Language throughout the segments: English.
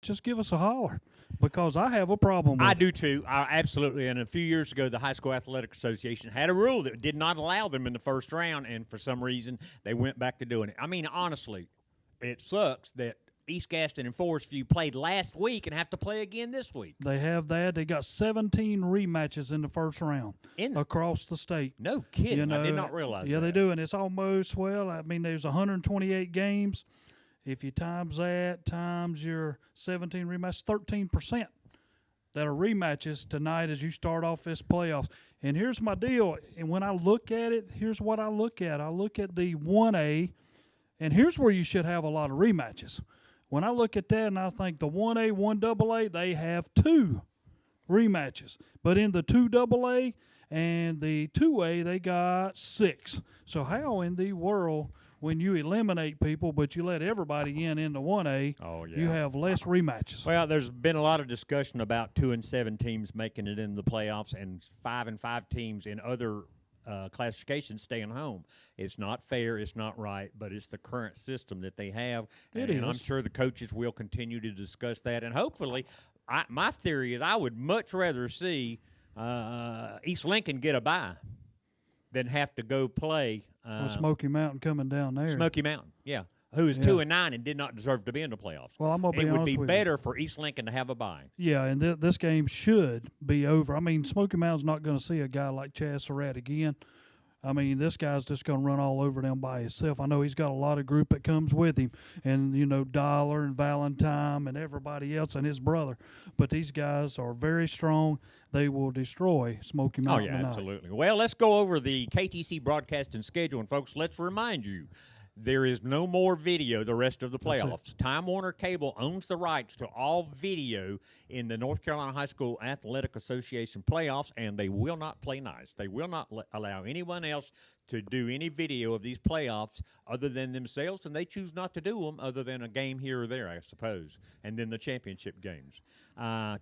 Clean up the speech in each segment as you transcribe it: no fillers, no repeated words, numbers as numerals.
just give us a holler because I have a problem with I it. do too. Absolutely. And a few years ago, the High School Athletic Association had a rule that did not allow them in the first round, and for some reason, they went back to doing it. I mean, honestly, it sucks that East Gaston and Forest View played last week and have to play again this week. They have that. They got 17 rematches in the first round across the state. No kidding. You know, I did not realize that. Yeah, they do, and it's almost, well, I mean, there's 128 games. If you times that times your 17 rematches, 13% that are rematches tonight as you start off this playoffs. And here's my deal. And when I look at it, here's what I look at. I look at the 1A, and here's where you should have a lot of rematches. When I look at that and I think the 1A, 1AA, they have 2 rematches. But in the 2AA and the 2A, they got 6. So how in the world, when you eliminate people but you let everybody in the 1A, you have less rematches? Well, there's been a lot of discussion about 2 and 7 teams making it in the playoffs and 5 and 5 teams in other classifications staying home. It's not fair, it's not right, but it's the current system that they have. And I'm sure the coaches will continue to discuss that. And hopefully, my theory is I would much rather see East Lincoln get a bye than have to go play Smoky Mountain coming down there. Smoky Mountain, yeah. Who is 2 and 9 and did not deserve to be in the playoffs. Well, I'm gonna be it would honest be with better you. for East Lincoln to have a bye. Yeah, and this game should be over. I mean, Smoky Mountain's not going to see a guy like Chaz Surratt again. I mean, this guy's just going to run all over them by himself. I know he's got a lot of group that comes with him, and, you know, Dollar and Valentine and everybody else and his brother. But these guys are very strong. They will destroy Smoky Mountain tonight. Absolutely. Well, let's go over the KTC broadcasting schedule. And, folks, let's remind you, there is no more video the rest of the playoffs. Time Warner Cable owns the rights to all video in the North Carolina High School Athletic Association playoffs, and they will not play nice. They will not allow anyone else to do any video of these playoffs other than themselves, and they choose not to do them other than a game here or there, I suppose, and then the championship games.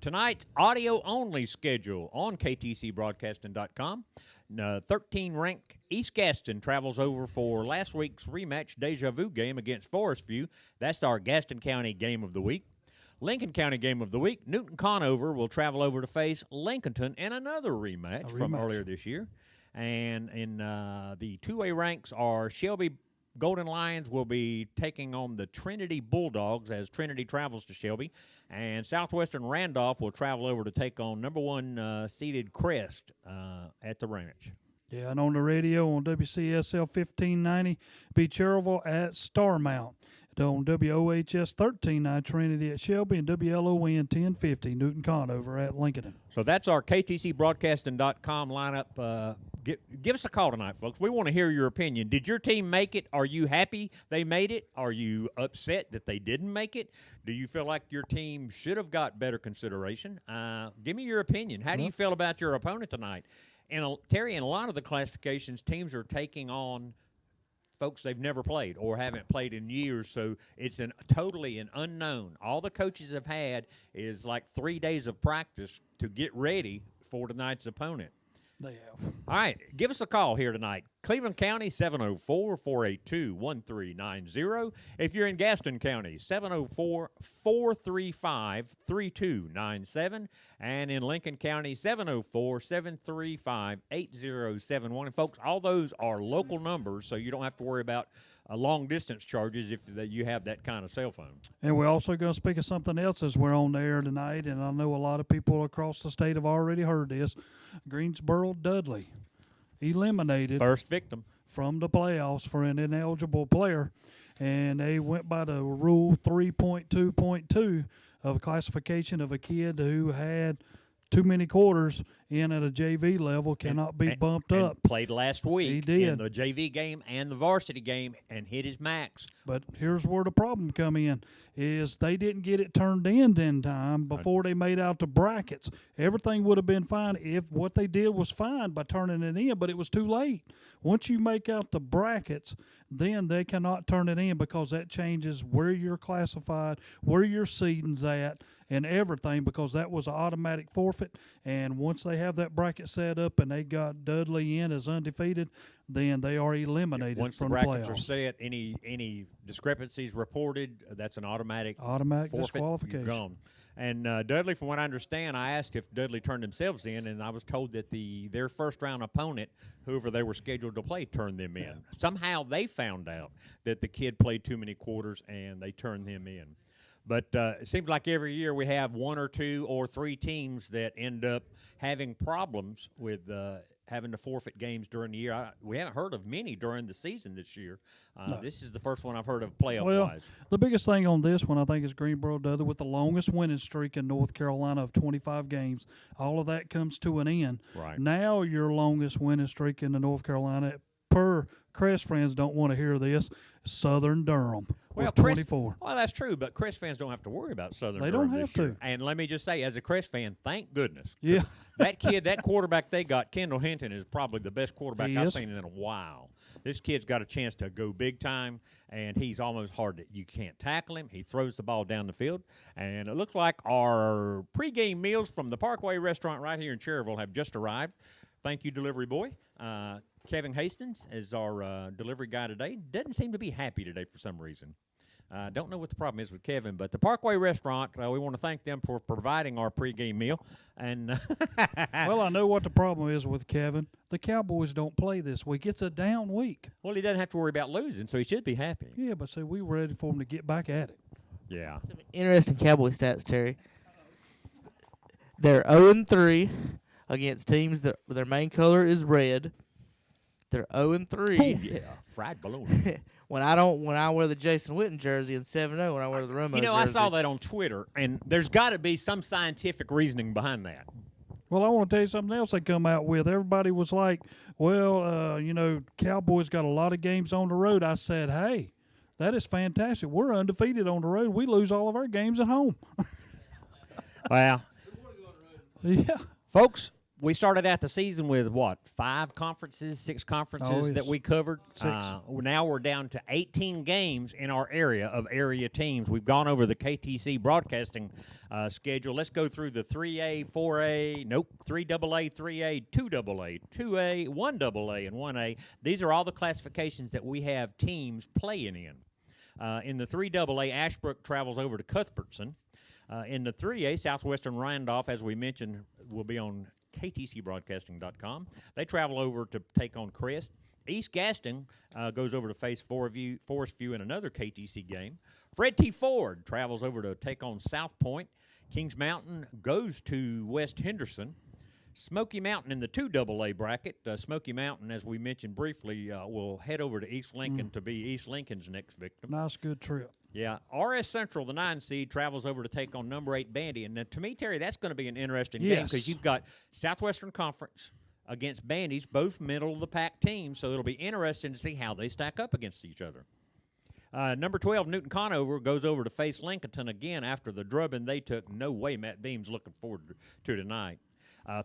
Tonight, audio-only schedule on ktcbroadcasting.com. 13-ranked East Gaston travels over for last week's rematch deja vu game against Forest View. That's our Gaston County game of the week. Lincoln County game of the week. Newton Conover will travel over to face Lincolnton in another rematch from earlier this year. And in the 2A ranks are Shelby Golden Lions will be taking on the Trinity Bulldogs as Trinity travels to Shelby. And Southwestern Randolph will travel over to take on number 1 seeded Crest at the ranch. Yeah, and on the radio on WCSL 1590, Beach Cherville at Starmount. On WOHS 1390, Trinity at Shelby, and WLON 1050, Newton Conover at Lincoln. So that's our KTCBroadcasting.com lineup. Give us a call tonight, folks. We want to hear your opinion. Did your team make it? Are you happy they made it? Are you upset that they didn't make it? Do you feel like your team should have got better consideration? Give me your opinion. How do you feel about your opponent tonight? And Terry, in a lot of the classifications, teams are taking on folks they've never played or haven't played in years, so it's totally an unknown. All the coaches have had is like 3 days of practice to get ready for tonight's opponent. They have. All right, give us a call here tonight. Cleveland County, 704-482-1390. If you're in Gaston County, 704-435-3297. And in Lincoln County, 704-735-8071. And, folks, all those are local numbers, so you don't have to worry about long-distance charges if you have that kind of cell phone. And we're also going to speak of something else as we're on the air tonight, and I know a lot of people across the state have already heard this. Greensboro Dudley eliminated first victim from the playoffs for an ineligible player, and they went by the rule 3.2.2 of classification of a kid who had too many quarters in at a JV level, cannot be bumped up. Played last week He did. in the JV game and the varsity game and hit his max. But here's where the problem come in, is they didn't get it turned in time before they made out the brackets. Everything would have been fine if what they did was fine by turning it in, but it was too late. Once you make out the brackets, then they cannot turn it in because that changes where you're classified, where your seeding's at, and everything because that was an automatic forfeit. And once they have that bracket set up and they got Dudley in as undefeated, then they are eliminated Once from the brackets playoffs. are set, any discrepancies reported, that's an automatic forfeit. disqualification. You're gone. And Dudley, from what I understand, I asked if Dudley turned themselves in, and I was told that their first-round opponent, whoever they were scheduled to play, turned them in. Yeah. Somehow they found out that the kid played too many quarters, and they turned him in. But it seems like every year we have 1 or 2 or 3 teams that end up having problems with having to forfeit games during the year. We haven't heard of many during the season this year. No. This is the first one I've heard of playoff-wise. Well, the biggest thing on this one, I think, is Greensboro Dudley with the longest winning streak in North Carolina of 25 games. All of that comes to an end. Right. Now your longest winning streak in the North Carolina, per Crest fans don't want to hear this, Southern Durham with 24. Well, that's true, but Crest fans don't have to worry about Southern They Durham don't have this year. to. And let me just say, as a Crest fan, thank goodness. Yeah. That kid, that quarterback they got, Kendall Hinton, is probably the best quarterback He I've is. seen in a while. This kid's got a chance to go big time, and he's almost hard you can't tackle him. He throws the ball down the field, and it looks like our pregame meals from the Parkway Restaurant right here in Cherryville have just arrived. Thank you, delivery boy. Kevin Hastings is our delivery guy today. Doesn't seem to be happy today for some reason. Don't know what the problem is with Kevin, but the Parkway Restaurant, we want to thank them for providing our pregame meal. And Well, I know what the problem is with Kevin. The Cowboys don't play this week. It's a down week. well, he doesn't have to worry about losing, so he should be happy. Yeah, but see, we were ready for him to get back at it. Yeah. Some interesting Cowboy stats, Terry. They're 0-3 against teams that their main color is red. They're 0-3. Oh, yeah. Fried balloon. When I wear the Jason Witten jersey, and 7-0 when I wear the Romo jersey. You know, I saw that on Twitter, and there's got to be some scientific reasoning behind that. Well, I want to tell you something else they come out with. Everybody was like, well, Cowboys got a lot of games on the road. I said, hey, that is fantastic. We're undefeated on the road. We lose all of our games at home. Well, Yeah. folks, we started out the season with, 5 conferences, 6 conferences that yes. we covered? 6. Now we're down to 18 games in our area of area teams. We've gone over the KTC broadcasting schedule. Let's go through the 3A, 4A, 3AA, 3A, 2AA, 2A, 1AA, and 1A. These are all the classifications that we have teams playing in. In the 3AA, Ashbrook travels over to Cuthbertson. In the 3A, Southwestern Randolph, as we mentioned, will be on KTCBroadcasting.com. They travel over to take on Crest. East Gaston goes over to face Forest View in another KTC game. Fred T. Ford travels over to take on South Point. Kings Mountain goes to West Henderson. Smoky Mountain in the 2AA bracket. Smoky Mountain, as we mentioned briefly, will head over to East Lincoln to be East Lincoln's next victim. Nice, good trip. Yeah, RS Central, the 9 seed, travels over to take on number 8 Bandy. And to me, Terry, that's going to be an interesting game Yes. because you've got Southwestern Conference against Bandy's, both middle-of-the-pack teams, so it'll be interesting to see how they stack up against each other. Number 12, Newton Conover, goes over to face Lincolnton again after the drubbing they took. No way Matt Beam's looking forward to tonight.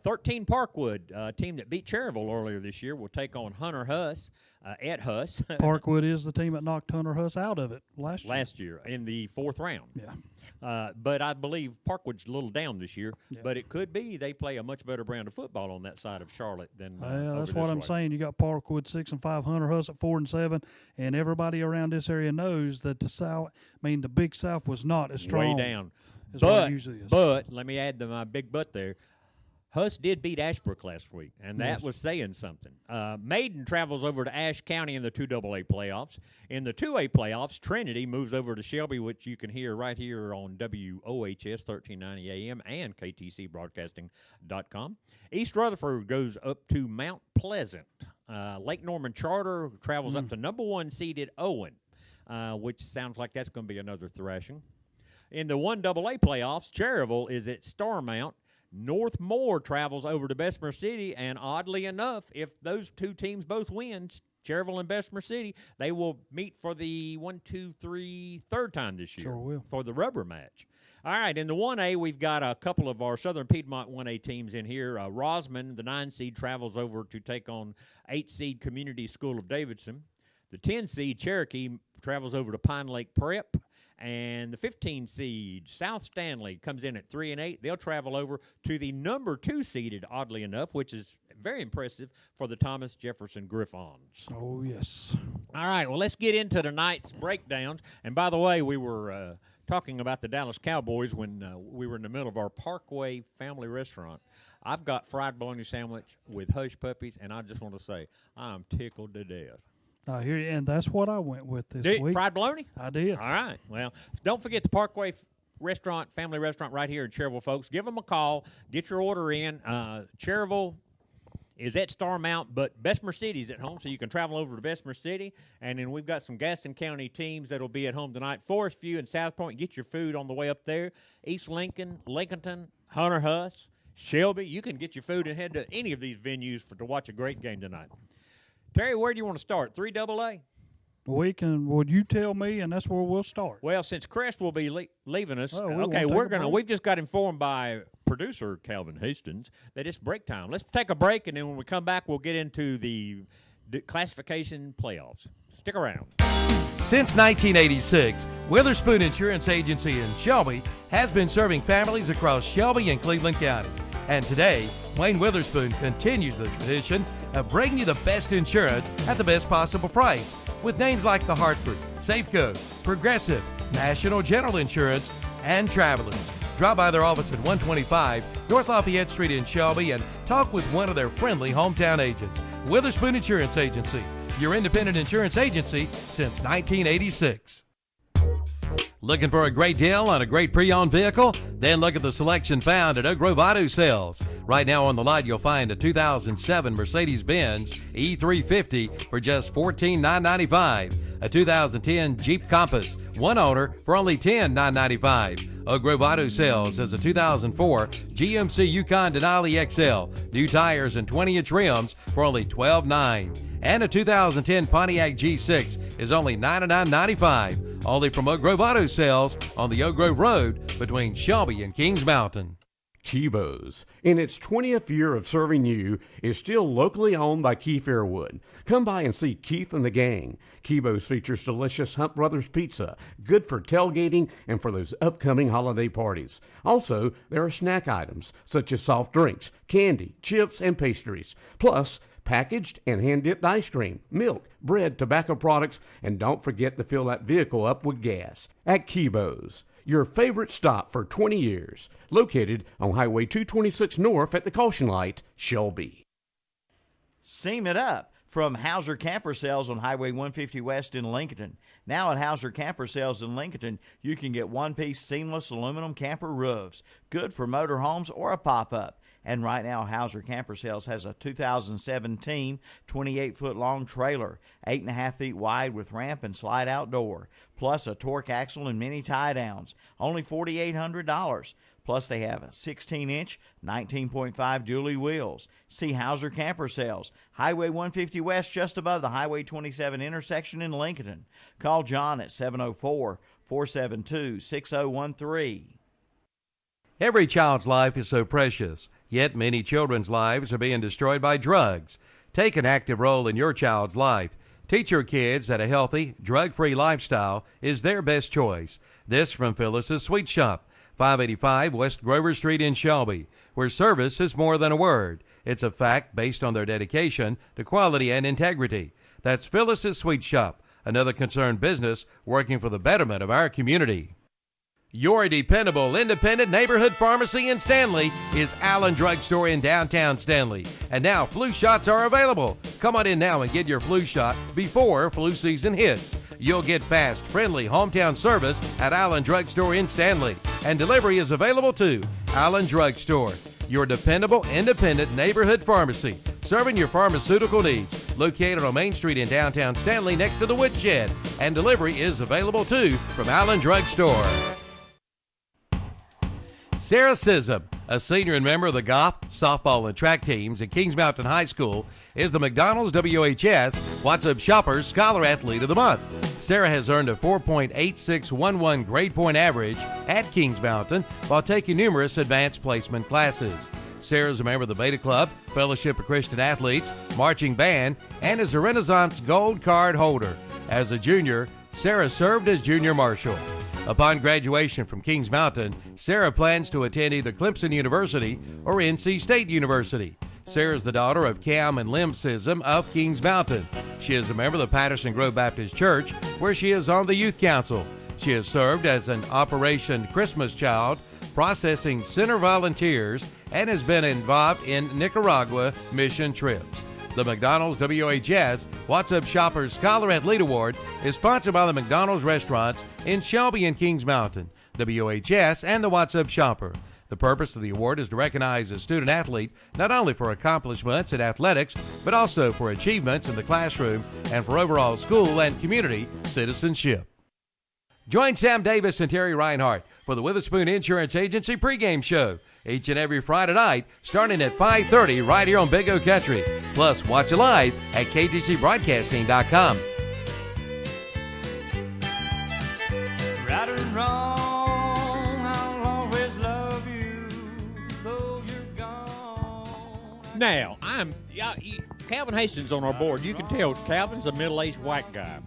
13 Parkwood, a team that beat Cherryville earlier this year, will take on Hunter Huss at Huss. Parkwood is the team that knocked Hunter Huss out of it last year. In the 4th round. Yeah. But I believe Parkwood's a little down this year. Yeah. But it could be they play a much better brand of football on that side of Charlotte than that's what I'm saying. You got Parkwood 6-5, Hunter Huss at 4-7, and everybody around this area knows that the Big South was not as strong. Way down. As what it usually is. But let me add my big but there. Huss did beat Ashbrook last week, and that was saying something. Maiden travels over to Ashe County in the 2AA playoffs. In the 2A playoffs, Trinity moves over to Shelby, which you can hear right here on WOHS 1390 AM and KTCBroadcasting.com. East Rutherford goes up to Mount Pleasant. Lake Norman Charter travels up to number 1 seeded Owen, which sounds like that's going to be another thrashing. In the 1AA playoffs, Cherryville is at Starmount. Northmore travels over to Bessemer City, and oddly enough, if those two teams both win, Cherryville and Bessemer City, they will meet for the 3rd time this year. Sure will. For the rubber match. All right, in the 1A, we've got a couple of our Southern Piedmont 1A teams in here. Rosman, the 9 seed, travels over to take on 8 seed Community School of Davidson. The 10 seed Cherokee travels over to Pine Lake Prep. And the 15 seed South Stanley comes in at 3-8. They'll travel over to the number 2 seeded, oddly enough, which is very impressive for the Thomas Jefferson Griffons. Oh, yes. All right, well, let's get into tonight's breakdowns. And by the way, we were talking about the Dallas Cowboys when we were in the middle of our Parkway family restaurant. I've got fried bologna sandwich with hush puppies, and I just want to say I'm tickled to death. I hear you, and that's what I went with this week. Fried bologna? I did. All right. Well, don't forget the Parkway restaurant, family restaurant right here in Cherryville, folks. Give them a call. Get your order in. Cherryville is at Starmount, but Bessemer City's at home, so you can travel over to Bessemer City. And then we've got some Gaston County teams that'll be at home tonight. Forest View and South Point. Get your food on the way up there. East Lincoln, Lincolnton, Hunter Huss, Shelby. You can get your food and head to any of these venues to watch a great game tonight. Terry, where do you want to start? 3AA? Would you tell me, and that's where we'll start. Well, since Crest will be leaving us, okay, we've just got informed by producer Calvin Hastings that it's break time. Let's take a break, and then when we come back, we'll get into the classification playoffs. Stick around. Since 1986, Witherspoon Insurance Agency in Shelby has been serving families across Shelby and Cleveland County. And today, Wayne Witherspoon continues the tradition of bringing you the best insurance at the best possible price with names like the Hartford, Safeco, Progressive, National General Insurance, and Travelers. Drop by their office at 125 North Lafayette Street in Shelby and talk with one of their friendly hometown agents. Witherspoon Insurance Agency, your independent insurance agency since 1986. Looking for a great deal on a great pre-owned vehicle? Then look at the selection found at Oak Grove Auto Sales. Right now on the lot, you'll find a 2007 Mercedes-Benz E350 for just $14,995. A 2010 Jeep Compass, one owner, for only $10,995. Oak Grove Auto Sales has a 2004 GMC Yukon Denali XL, new tires and 20-inch rims for only $12,995. And a 2010 Pontiac G6 is only $99.95. Only from Oak Grove Auto Sales on the Oak Grove Road between Shelby and Kings Mountain. Kibo's, in its 20th year of serving you, is still locally owned by Keith Airwood. Come by and see Keith and the gang. Kibo's features delicious Hunt Brothers pizza, good for tailgating and for those upcoming holiday parties. Also, there are snack items such as soft drinks, candy, chips, and pastries. Plus, packaged and hand-dipped ice cream, milk, bread, tobacco products, and don't forget to fill that vehicle up with gas. At Kibo's, your favorite stop for 20 years, located on Highway 226 North at the Caution Light, Shelby. Seam it up from Hauser Camper Sales on Highway 150 West in Lincoln. Now at Hauser Camper Sales in Lincoln, you can get one-piece seamless aluminum camper roofs, good for motorhomes or a pop-up. And right now, Hauser Camper Sales has a 2017 28-foot-long trailer, 8.5 feet wide with ramp and slide out door, plus a torque axle and many tie-downs, only $4,800. Plus, they have 16-inch, 19.5 dually wheels. See Hauser Camper Sales, Highway 150 West, just above the Highway 27 intersection in Lincoln. Call John at 704-472-6013. Every child's life is so precious, yet many children's lives are being destroyed by drugs. Take an active role in your child's life. Teach your kids that a healthy, drug-free lifestyle is their best choice. This from Phyllis's Sweet Shop, 585 West Grover Street in Shelby, where service is more than a word. It's a fact based on their dedication to quality and integrity. That's Phyllis's Sweet Shop, another concerned business working for the betterment of our community. Your dependable independent neighborhood pharmacy in Stanley is Allen Drug Store in downtown Stanley. And now flu shots are available. Come on in now and get your flu shot before flu season hits. You'll get fast, friendly hometown service at Allen Drug Store in Stanley. And delivery is available too. Allen Drug Store, your dependable independent neighborhood pharmacy, serving your pharmaceutical needs. Located on Main Street in downtown Stanley next to the Woodshed. And delivery is available too from Allen Drug Store. Sarah Sissom, a senior and member of the golf, softball, and track teams at Kings Mountain High School, is the McDonald's WHS What's Up Shoppers Scholar Athlete of the Month. Sarah has earned a 4.8611 grade point average at Kings Mountain while taking numerous advanced placement classes. Sarah is a member of the Beta Club, Fellowship of Christian Athletes, Marching Band, and is a Renaissance Gold Card holder. As a junior, Sarah served as junior marshal. Upon graduation from Kings Mountain, Sarah plans to attend either Clemson University or NC State University. Sarah is the daughter of Cam and Lim Sism of Kings Mountain. She is a member of the Patterson Grove Baptist Church, where she is on the youth council. She has served as an Operation Christmas Child, processing center volunteers, and has been involved in Nicaragua mission trips. The McDonald's WHS What's Up Shoppers Scholar Athlete Award is sponsored by the McDonald's restaurants in Shelby and Kings Mountain, WHS, and the What's Up Shopper. The purpose of the award is to recognize a student athlete not only for accomplishments in athletics, but also for achievements in the classroom and for overall school and community citizenship. Join Sam Davis and Terry Reinhardt for the Witherspoon Insurance Agency pregame show each and every Friday night starting at 5:30 right here on Big O Country. Plus, watch it live at ktcbroadcasting.com. Right or wrong, I'll always love you, though you're gone. Now, Calvin Hastings on our board. You can tell Calvin's a middle-aged white guy.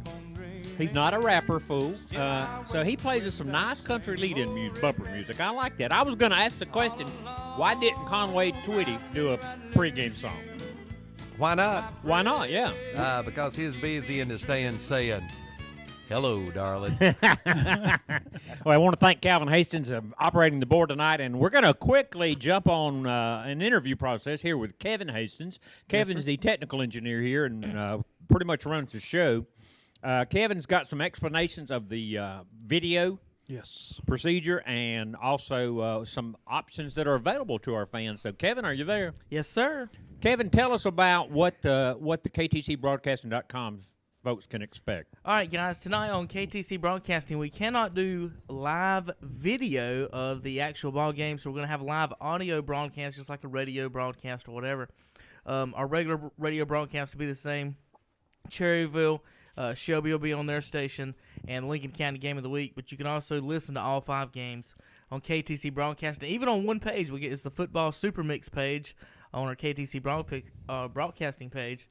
He's not a rapper, fool. So he plays us some nice country lead-in bumper music. I like that. I was going to ask the question, why didn't Conway Twitty do a pregame song? Why not? Why not? Yeah. Because he's busy in the stands saying, hello, darling. Well, I want to thank Calvin Hastings for operating the board tonight, and we're going to quickly jump on an interview process here with Kevin Hastings. Kevin's the technical engineer here and pretty much runs the show. Kevin's got some explanations of the video procedure and also some options that are available to our fans. So, Kevin, are you there? Yes, sir. Kevin, tell us about what the KTCBroadcasting.com folks can expect. All right, guys, tonight on KTC Broadcasting, we cannot do live video of the actual ball game, so we're going to have live audio broadcast, just like a radio broadcast or whatever. Our regular radio broadcast will be the same. Cherryville, Shelby will be on their station, and Lincoln County Game of the Week. But you can also listen to all 5 games on KTC Broadcasting. Even on one page, it's the Football Super Mix page on our KTC Broadcasting page.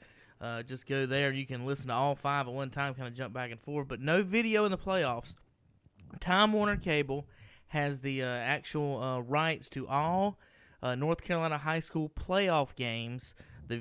Just go there. You can listen to all 5 at one time, kind of jump back and forth. But no video in the playoffs. Time Warner Cable has the actual rights to all North Carolina high school playoff games. The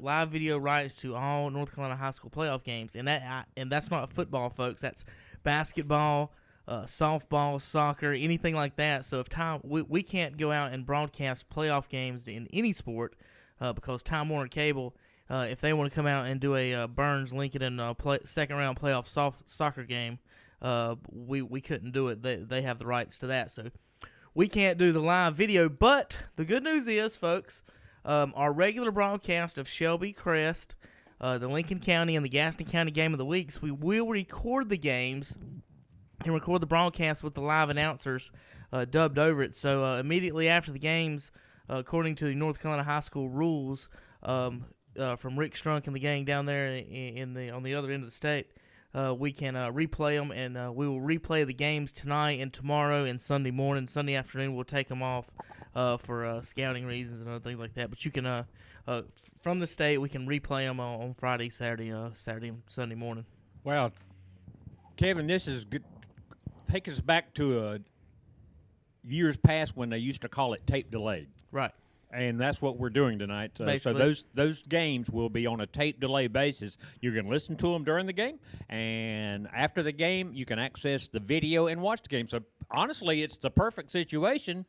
live video rights to all North Carolina high school playoff games, and that's not football, folks. That's basketball, softball, soccer, anything like that. So if we can't go out and broadcast playoff games in any sport because Time Warner Cable, if they want to come out and do a Burns Lincoln and second round playoff soccer game, we couldn't do it. They have the rights to that, so we can't do the live video. But the good news is, folks. Our regular broadcast of Shelby Crest, the Lincoln County, and the Gaston County Game of the Weeks, we will record the games and record the broadcast with the live announcers dubbed over it. So immediately after the games, according to the North Carolina high school rules from Rick Strunk and the gang down there on the other end of the state, we can replay them, and we will replay the games tonight and tomorrow and Sunday morning. Sunday afternoon, we'll take them off for scouting reasons and other things like that. But you can, from the state, we can replay them on Friday, Saturday, and Sunday morning. Well, Kevin, this is good. Take us back to years past when they used to call it tape delayed. Right. And that's what we're doing tonight. So those games will be on a tape delay basis. You can listen to them during the game, and after the game, you can access the video and watch the game. So honestly, it's the perfect situation.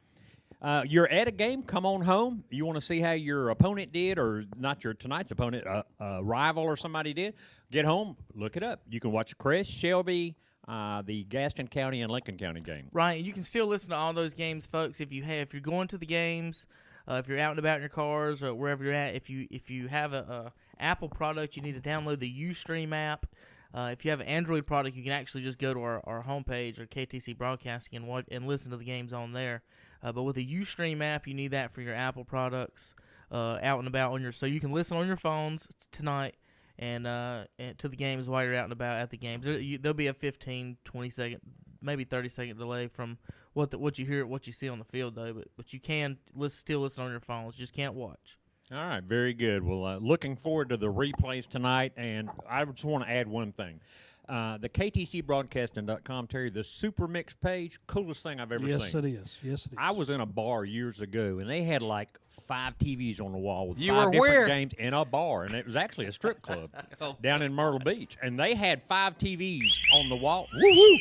You're at a game, come on home. You want to see how your opponent did, or not your tonight's opponent, a rival or somebody did. Get home, look it up. You can watch Crest, Shelby, the Gaston County and Lincoln County game. Right, and you can still listen to all those games, folks. If you're going to the games. If you're out and about in your cars or wherever you're at, if you have a Apple product, you need to download the Ustream app. If you have an Android product, you can actually just go to our homepage or KTC Broadcasting and listen to the games on there. But with the Ustream app, you need that for your Apple products out and about so you can listen on your phones tonight and to the games while you're out and about at the games. There'll be a 15, 20 second, maybe 30-second delay from what you hear, what you see on the field, though. But you can still listen on your phones. You just can't watch. All right, very good. Well, looking forward to the replays tonight, and I just want to add one thing. The KTCBroadcasting.com, Terry, the Super Mix page, coolest thing I've ever Yes, seen. it is. Yes, it is. I was in a bar years ago, and they had like 5 TVs on the wall with You 5 were different where? games in a bar, and it was actually a strip club down in Myrtle Beach. And they had 5 TVs on the wall. Woo-woo!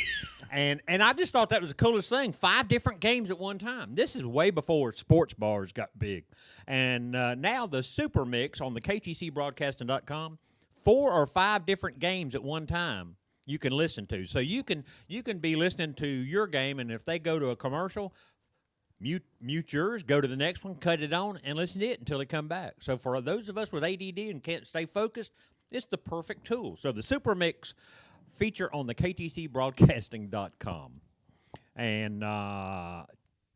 And I just thought that was the coolest thing. 5 different games at one time. This is way before sports bars got big. And now the Super Mix on the KTCBroadcasting.com, 4 or 5 different games at one time you can listen to. So you can be listening to your game, and if they go to a commercial, mute yours, go to the next one, cut it on, and listen to it until they come back. So for those of us with ADD and can't stay focused, it's the perfect tool. So the Super Mix feature on the KTCBroadcasting.com. And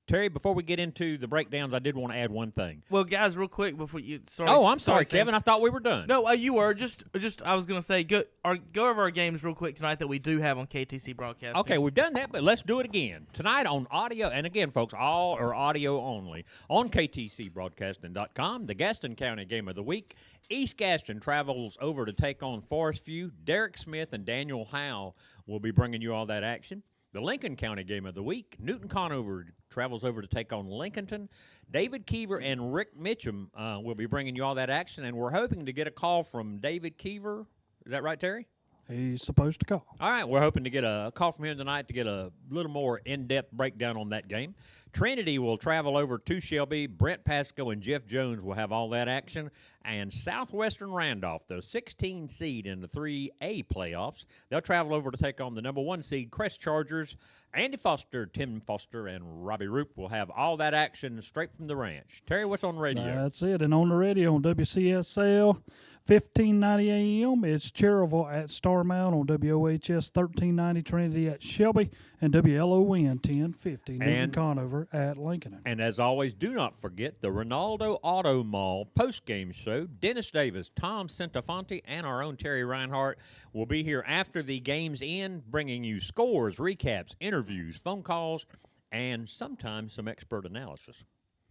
Terry, before we get into the breakdowns, I did want to add one thing. Well, guys, real quick before you start. Oh, I'm sorry, Kevin. I thought we were done. No, you were just. I was gonna say go over our games real quick tonight that we do have on KTC Broadcasting. Okay, we've done that, but let's do it again. Tonight on audio, and again, folks, all are audio only. On KTCBroadcasting.com, the Gaston County Game of the Week. East Gaston travels over to take on Forest View. Derek Smith and Daniel Howe will be bringing you all that action. The Lincoln County Game of the Week. Newton Conover travels over to take on Lincolnton. David Keever and Rick Mitchum will be bringing you all that action, and we're hoping to get a call from David Keever. Is that right, Terry? He's supposed to call. All right, we're hoping to get a call from him tonight to get a little more in-depth breakdown on that game. Trinity will travel over to Shelby. Brent Pasco and Jeff Jones will have all that action. And Southwestern Randolph, the 16 seed in the 3A playoffs, they'll travel over to take on the number 1 seed Crest Chargers. Andy Foster, Tim Foster, and Robbie Roop will have all that action straight from the ranch. Terry, what's on the radio? That's it. And on the radio on WCSL, 1590 AM, it's Cherville at Star Mount. On WOHS, 1390 Trinity at Shelby. And WLON, 1050 Newton Conover at Lincoln. And as always, do not forget the Ronaldo Auto Mall post-game show. Dennis Davis, Tom Centofanti, and our own Terry Reinhardt will be here after the game's end, bringing you scores, recaps, interviews, phone calls, and sometimes some expert analysis.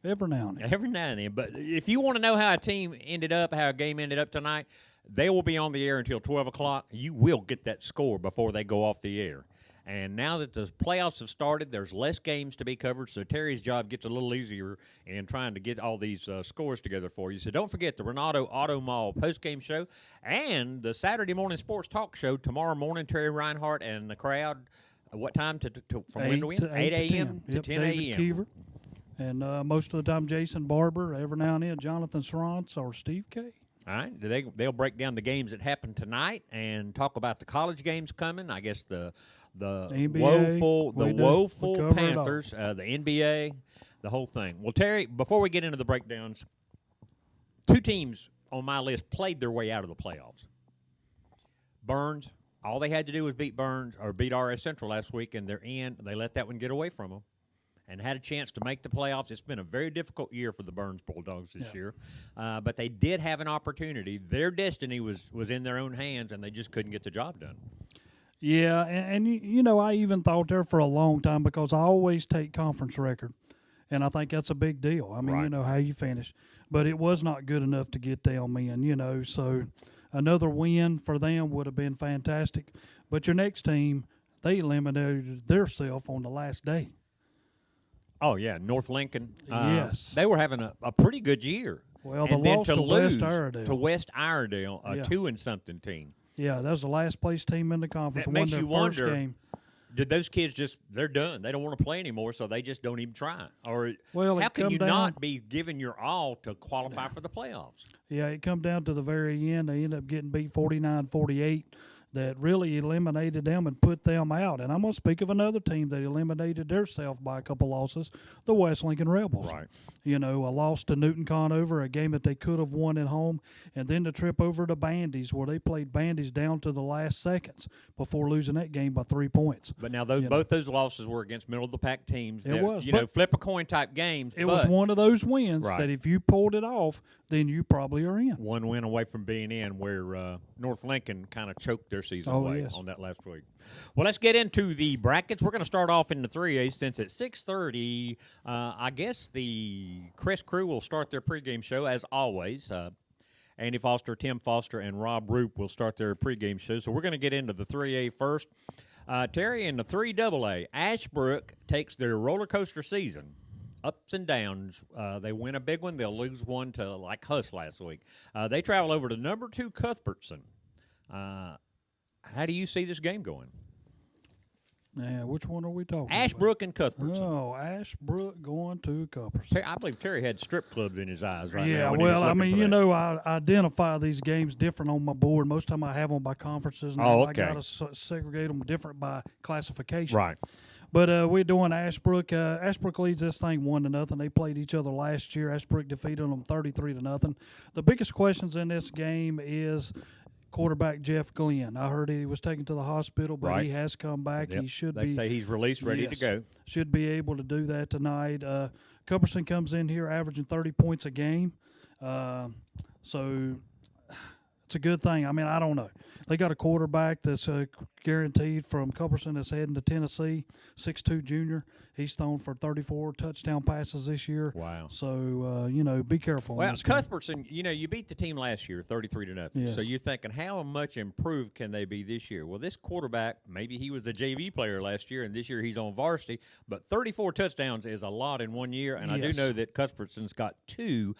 Every now and then. Every now and then. But if you want to know how a team ended up, how a game ended up tonight, they will be on the air until 12 o'clock. You will get that score before they go off the air. And now that the playoffs have started, there's less games to be covered, so Terry's job gets a little easier in trying to get all these scores together for you. So don't forget the Ronaldo Auto Mall postgame show and the Saturday morning sports talk show tomorrow morning. Terry Reinhardt and the crowd. What time from when to when? 8 a.m. to 10 a.m. David Keever. And most of the time, Jason Barber. Every now and then, Jonathan Sarantz or Steve K. All right. They'll break down the games that happened tonight and talk about the college games coming. I guess the NBA, woeful Panthers, the NBA, the whole thing. Well, Terry, before we get into the breakdowns, 2 teams on my list played their way out of the playoffs. Burns, all they had to do was beat RS Central last week, and they're in. They let that one get away from them and had a chance to make the playoffs. It's been a very difficult year for the Burns Bulldogs this year, but they did have an opportunity. Their destiny was in their own hands, and they just couldn't get the job done. Yeah, and you know, I even thought there for a long time because I always take conference record, and I think that's a big deal. I mean, you know, how you finish. But it was not good enough to get them in, you know, so another win for them would have been fantastic. But your next team, they eliminated themselves on the last day. Oh, yeah, North Lincoln. Yes. They were having a pretty good year. Well, and they then lost to to lose West Iredale. to West Iredale, a Yeah. 2-something team. Yeah, that was the last place team in the conference. That Won makes their you first wonder, game. Did those kids they're done. They don't want to play anymore, so they just don't even try. Or Well, how it can come you down- not be giving your all to qualify for the playoffs? Yeah, it come down to the very end. They ended up getting beat 49-48. That really eliminated them and put them out. And I'm going to speak of another team that eliminated themselves by a couple losses, the West Lincoln Rebels. Right. You know, a loss to Newton Conover, a game that they could have won at home, and then the trip over to Bandy's where they played Bandy's down to the last seconds before losing that game by 3 points. But now both those losses were against middle-of-the-pack teams. It was, you but know, flip-a-coin type games. It was one of those wins Right. that if you pulled it off, then you probably are in. One win away from being in, where North Lincoln kind of choked their season away yes. on that last week. Well, let's get into the brackets. We're going to start off in the 3A since at 6:30. I guess the Crest crew will start their pregame show as always. Andy Foster, Tim Foster, and Rob Roop will start their pregame show. So we're going to get into the 3A first. Terry, in the 3AA, Ashbrook takes their roller coaster season, ups and downs. They win a big one. They'll lose one to, like, Huss last week. They travel over to number 2 Cuthbertson. How do you see this game going? Yeah, which one are we talking Ashbrook and Cuthbertson. Oh, Ashbrook going to Cuthbertson. I believe Terry had strip clubs in his eyes right Yeah, now. when he was well, I looking mean, for you that. know, I identify these games different on my board. Most of the time I have them by conferences. And Oh, I okay. got to segregate them different by classification. Right. But we're doing Ashbrook. Ashbrook leads this thing 1-0. They played each other last year. Ashbrook defeated them 33-0. The biggest questions in this game is quarterback Jeff Glenn. I heard he was taken to the hospital, but Right. he has come back. Yep. He should They be. say he's released, ready to Yes. go. Should be able to do that tonight. Culberson comes in here averaging 30 points a game. So it's a good thing. I mean, I don't know. They got a quarterback that's guaranteed from Culberson that's heading to Tennessee, 6'2" junior. He's thrown for 34 touchdown passes this year. Wow. So, be careful. Well, in this game. Cuthbertson, you beat the team last year, 33-0. Yes. So you're thinking, how much improved can they be this year? Well, this quarterback, maybe he was the JV player last year, and this year he's on varsity. But 34 touchdowns is a lot in 1 year, and I do Yes. know that Cuthbertson's got two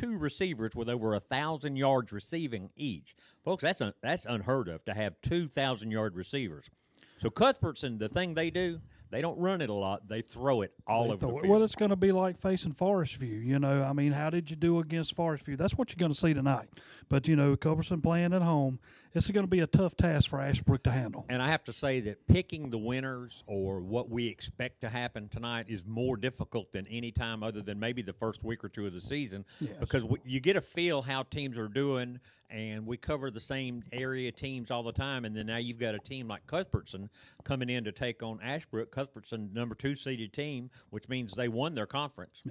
receivers with over 1,000 yards receiving each. Folks, that's unheard of to have 2,000-yard receivers. So Cuthbertson, the thing they do, they don't run it a lot. They throw it all over the field. Well, it's going to be like facing Forest View. I mean, how did you do against Forest View? That's what you're going to see tonight. But, Culberson playing at home, it's going to be a tough task for Ashbrook to handle. And I have to say that picking the winners or what we expect to happen tonight is more difficult than any time other than maybe the first week or two of the season because you get a feel how teams are doing, and we cover the same area teams all the time, and then now you've got a team like Cuthbertson coming in to take on Ashbrook. Cuthbertson, number 2 seeded team, which means they won their conference.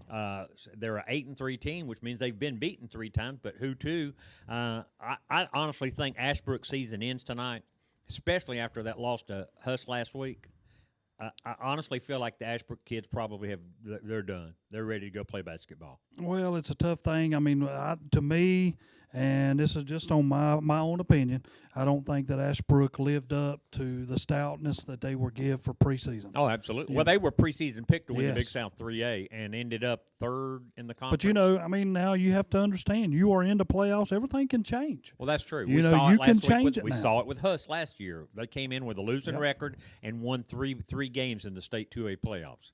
They're an 8-3 team, which means they've been beaten 3 times, but who to? I honestly think Ashbrook's season ends tonight, especially after that loss to Huss last week. I honestly feel like the Ashbrook kids probably they're done. They're ready to go play basketball. Well, it's a tough thing. I mean, to me, and this is just on my own opinion, I don't think that Ashbrook lived up to the stoutness that they were give for preseason. Oh, absolutely. Well, they were preseason picked to win the Big Yes. South 3A and ended up 3rd in the conference. But, I mean, now you have to understand, you are into playoffs. Everything can change. Well, that's true. You We know, saw you it can last week. change it We now. saw it with Huss last year. They came in with a losing Yep. record and won three games in the state 2A playoffs.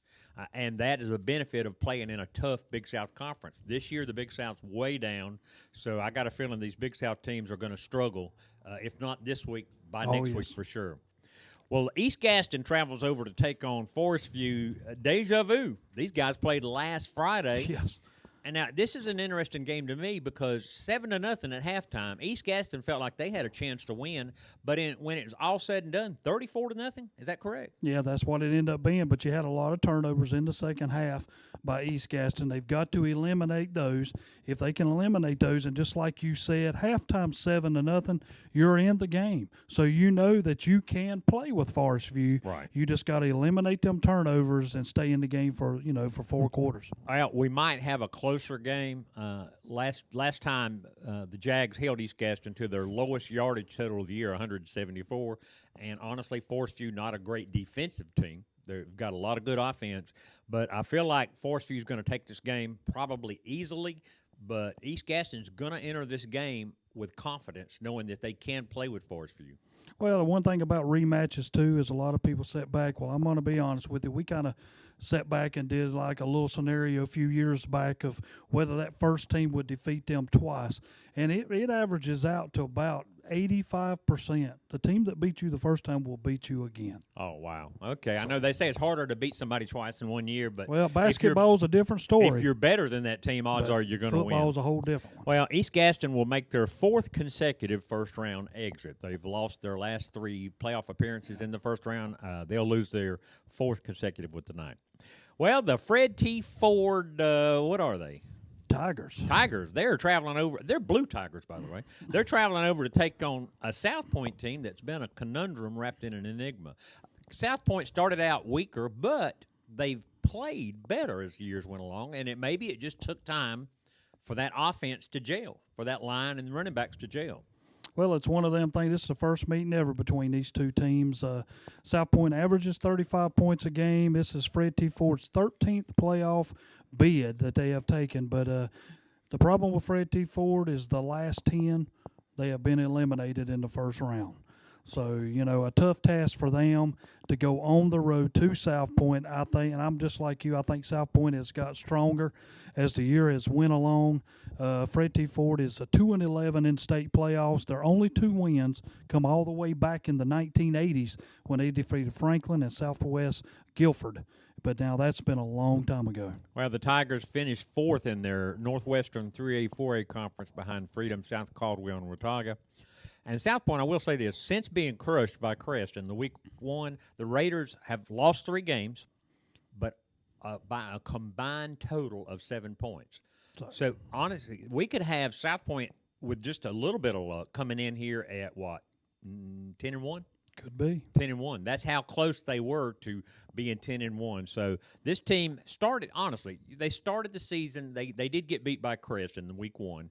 And that is a benefit of playing in a tough Big South conference. This year, the Big South's way down, so I got a feeling these Big South teams are going to struggle, if not this week, by next week for sure. Well, East Gaston travels over to take on Forest View. Deja vu. These guys played last Friday. Yes. And now this is an interesting game to me because 7-0 at halftime. East Gaston felt like they had a chance to win, but when it was all said and done, 34-0. Is that correct? Yeah, that's what it ended up being. But you had a lot of turnovers in the second half by East Gaston. They've got to eliminate those. If they can eliminate those, and just like you said, halftime 7-0, you're in the game. So you know that you can play with Forest View. Right. You just got to eliminate them turnovers and stay in the game for 4 quarters. Well, we might have a closer game. Last time the Jags held East Gaston to their lowest yardage total of the year, 174. And honestly, Forest View not a great defensive team. They've got a lot of good offense, but I feel like Forest View is going to take this game probably easily. But East Gaston's going to enter this game with confidence, knowing that they can play with Forest View. Well, the one thing about rematches, too, is a lot of people set back. Well, I'm going to be honest with you. We kind of sat back and did like a little scenario a few years back of whether that first team would defeat them twice. And it averages out to about 85%. The team that beat you the first time will beat you again. Oh, wow. Okay. I know they say it's harder to beat somebody twice in 1 year, but Well, basketball's a different story. if you're better than that team, odds but are you're going to win. Football's a whole different one. Well, East Gaston will make their 4th consecutive first-round exit. They've lost their last 3 playoff appearances in the first round. They'll lose their 4th consecutive with tonight. Well, the Fred T. Ford, what are they? Tigers. They're traveling over. They're Blue Tigers, by the way. They're traveling over to take on a South Point team that's been a conundrum wrapped in an enigma. South Point started out weaker, but they've played better as the years went along, and maybe it just took time for that offense to jail, for that line and running backs to jail. Well, it's one of them things. This is the first meeting ever between these two teams. South Point averages 35 points a game. This is Fred T. Ford's 13th playoff bid that they have taken. But the problem with Fred T. Ford is the last 10, they have been eliminated in the first round. So, a tough task for them to go on the road to South Point, I think. And I'm just like you. I think South Point has got stronger as the year has went along. Fred T. Ford is a 2-11 in state playoffs. Their only 2 wins come all the way back in the 1980s when they defeated Franklin and Southwest Guilford. But now that's been a long time ago. Well, the Tigers finished 4th in their Northwestern 3A, 4A conference behind Freedom, South Caldwell, and Watauga. And South Point, I will say this, since being crushed by Crest in the week 1, the Raiders have lost 3 games, but by a combined total of 7 points. So, honestly, we could have South Point with just a little bit of luck coming in here at what, 10-1? Could be 10-1. That's how close they were to being 10-1. So this team started, honestly, they started the season. They did get beat by Crest in the week 1.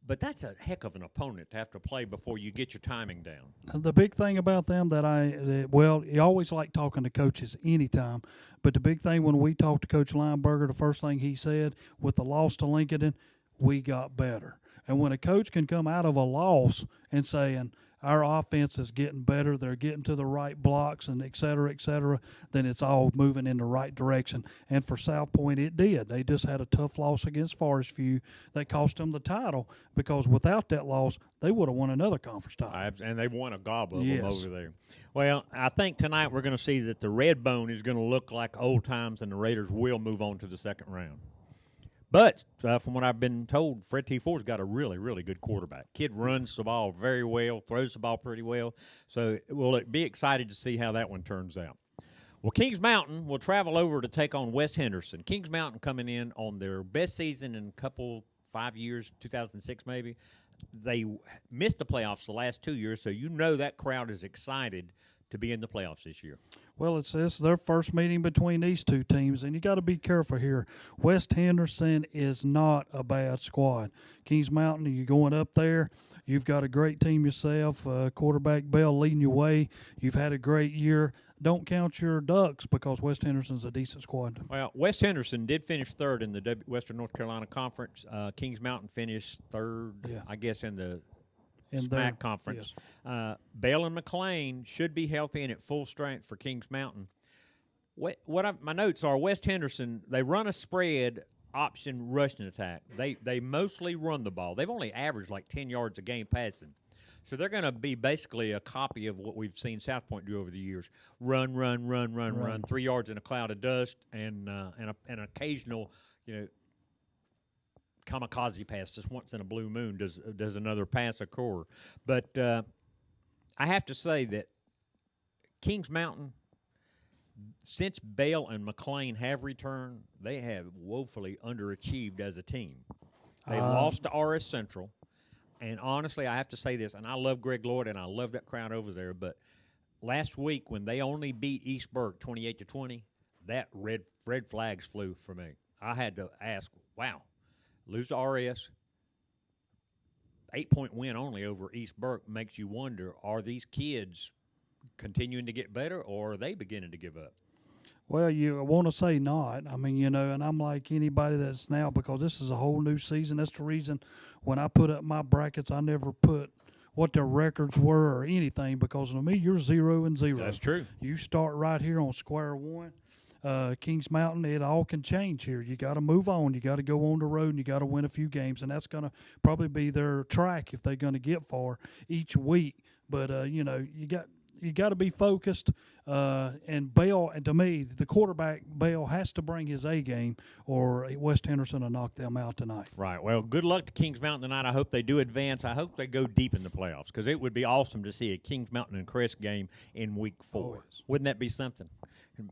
But that's a heck of an opponent to have to play before you get your timing down. The big thing about them you always like talking to coaches anytime, but the big thing when we talked to Coach Lineberger, the first thing he said, with the loss to Lincoln, we got better. And when a coach can come out of a loss and saying, our offense is getting better, they're getting to the right blocks, and et cetera, then it's all moving in the right direction. And for South Point, it did. They just had a tough loss against Forest View that cost them the title, because without that loss, they would have won another conference title. And they won a gobble of Yes. them over there. Well, I think tonight we're going to see that the Red Bone is going to look like old times, and the Raiders will move on to the second round. But from what I've been told, Fred T. Ford's got a really, really good quarterback. Kid runs the ball very well, throws the ball pretty well. So we'll be excited to see how that one turns out. Well, Kings Mountain will travel over to take on West Henderson. Kings Mountain coming in on their best season in 5 years, 2006 maybe. They missed the playoffs the last 2 years, so that crowd is excited to be in the playoffs this year. Well, it's their first meeting between these two teams, and you got to be careful here. West Henderson is not a bad squad. Kings Mountain, you're going up there. You've got a great team yourself. Quarterback Bell leading your way. You've had a great year. Don't count your ducks, because West Henderson's a decent squad. Well, West Henderson did finish 3rd in the Western North Carolina Conference. Kings Mountain finished 3rd, I guess, in the SMAC conference. Yes. Bale and McLean should be healthy and at full strength for Kings Mountain. My notes are West Henderson, they run a spread option rushing attack. They mostly run the ball. They've only averaged like 10 yards a game passing. So they're going to be basically a copy of what we've seen South Point do over the years. Run, 3 yards in a cloud of dust, and an occasional, kamikaze pass. Just once in a blue moon does another pass occur. But I have to say that Kings Mountain, since Bale and McLean have returned, they have woefully underachieved as a team. They lost to RS Central, and honestly, I have to say this, and I love Greg Lloyd, and I love that crowd over there, but last week when they only beat East Burke 28-20, that red flags flew for me. I had to ask, wow. Lose to RS, 8-point win only over East Burke makes you wonder, are these kids continuing to get better, or are they beginning to give up? Well, you want to say not. I mean, and I'm like anybody that's now, because this is a whole new season. That's the reason when I put up my brackets, I never put what their records were or anything, because to me, you're 0-0. That's true. You start right here on square one. Kings Mountain, it all can change here. You got to move on. You got to go on the road, and you got to win a few games, and that's going to probably be their track if they're going to get far each week. But you got to be focused. And Bell, and to me, the quarterback Bell has to bring his A game, or West Henderson will knock them out tonight. Right. Well, good luck to Kings Mountain tonight. I hope they do advance. I hope they go deep in the playoffs, because it would be awesome to see a Kings Mountain and Crest game in week 4. Oh, yes. Wouldn't that be something?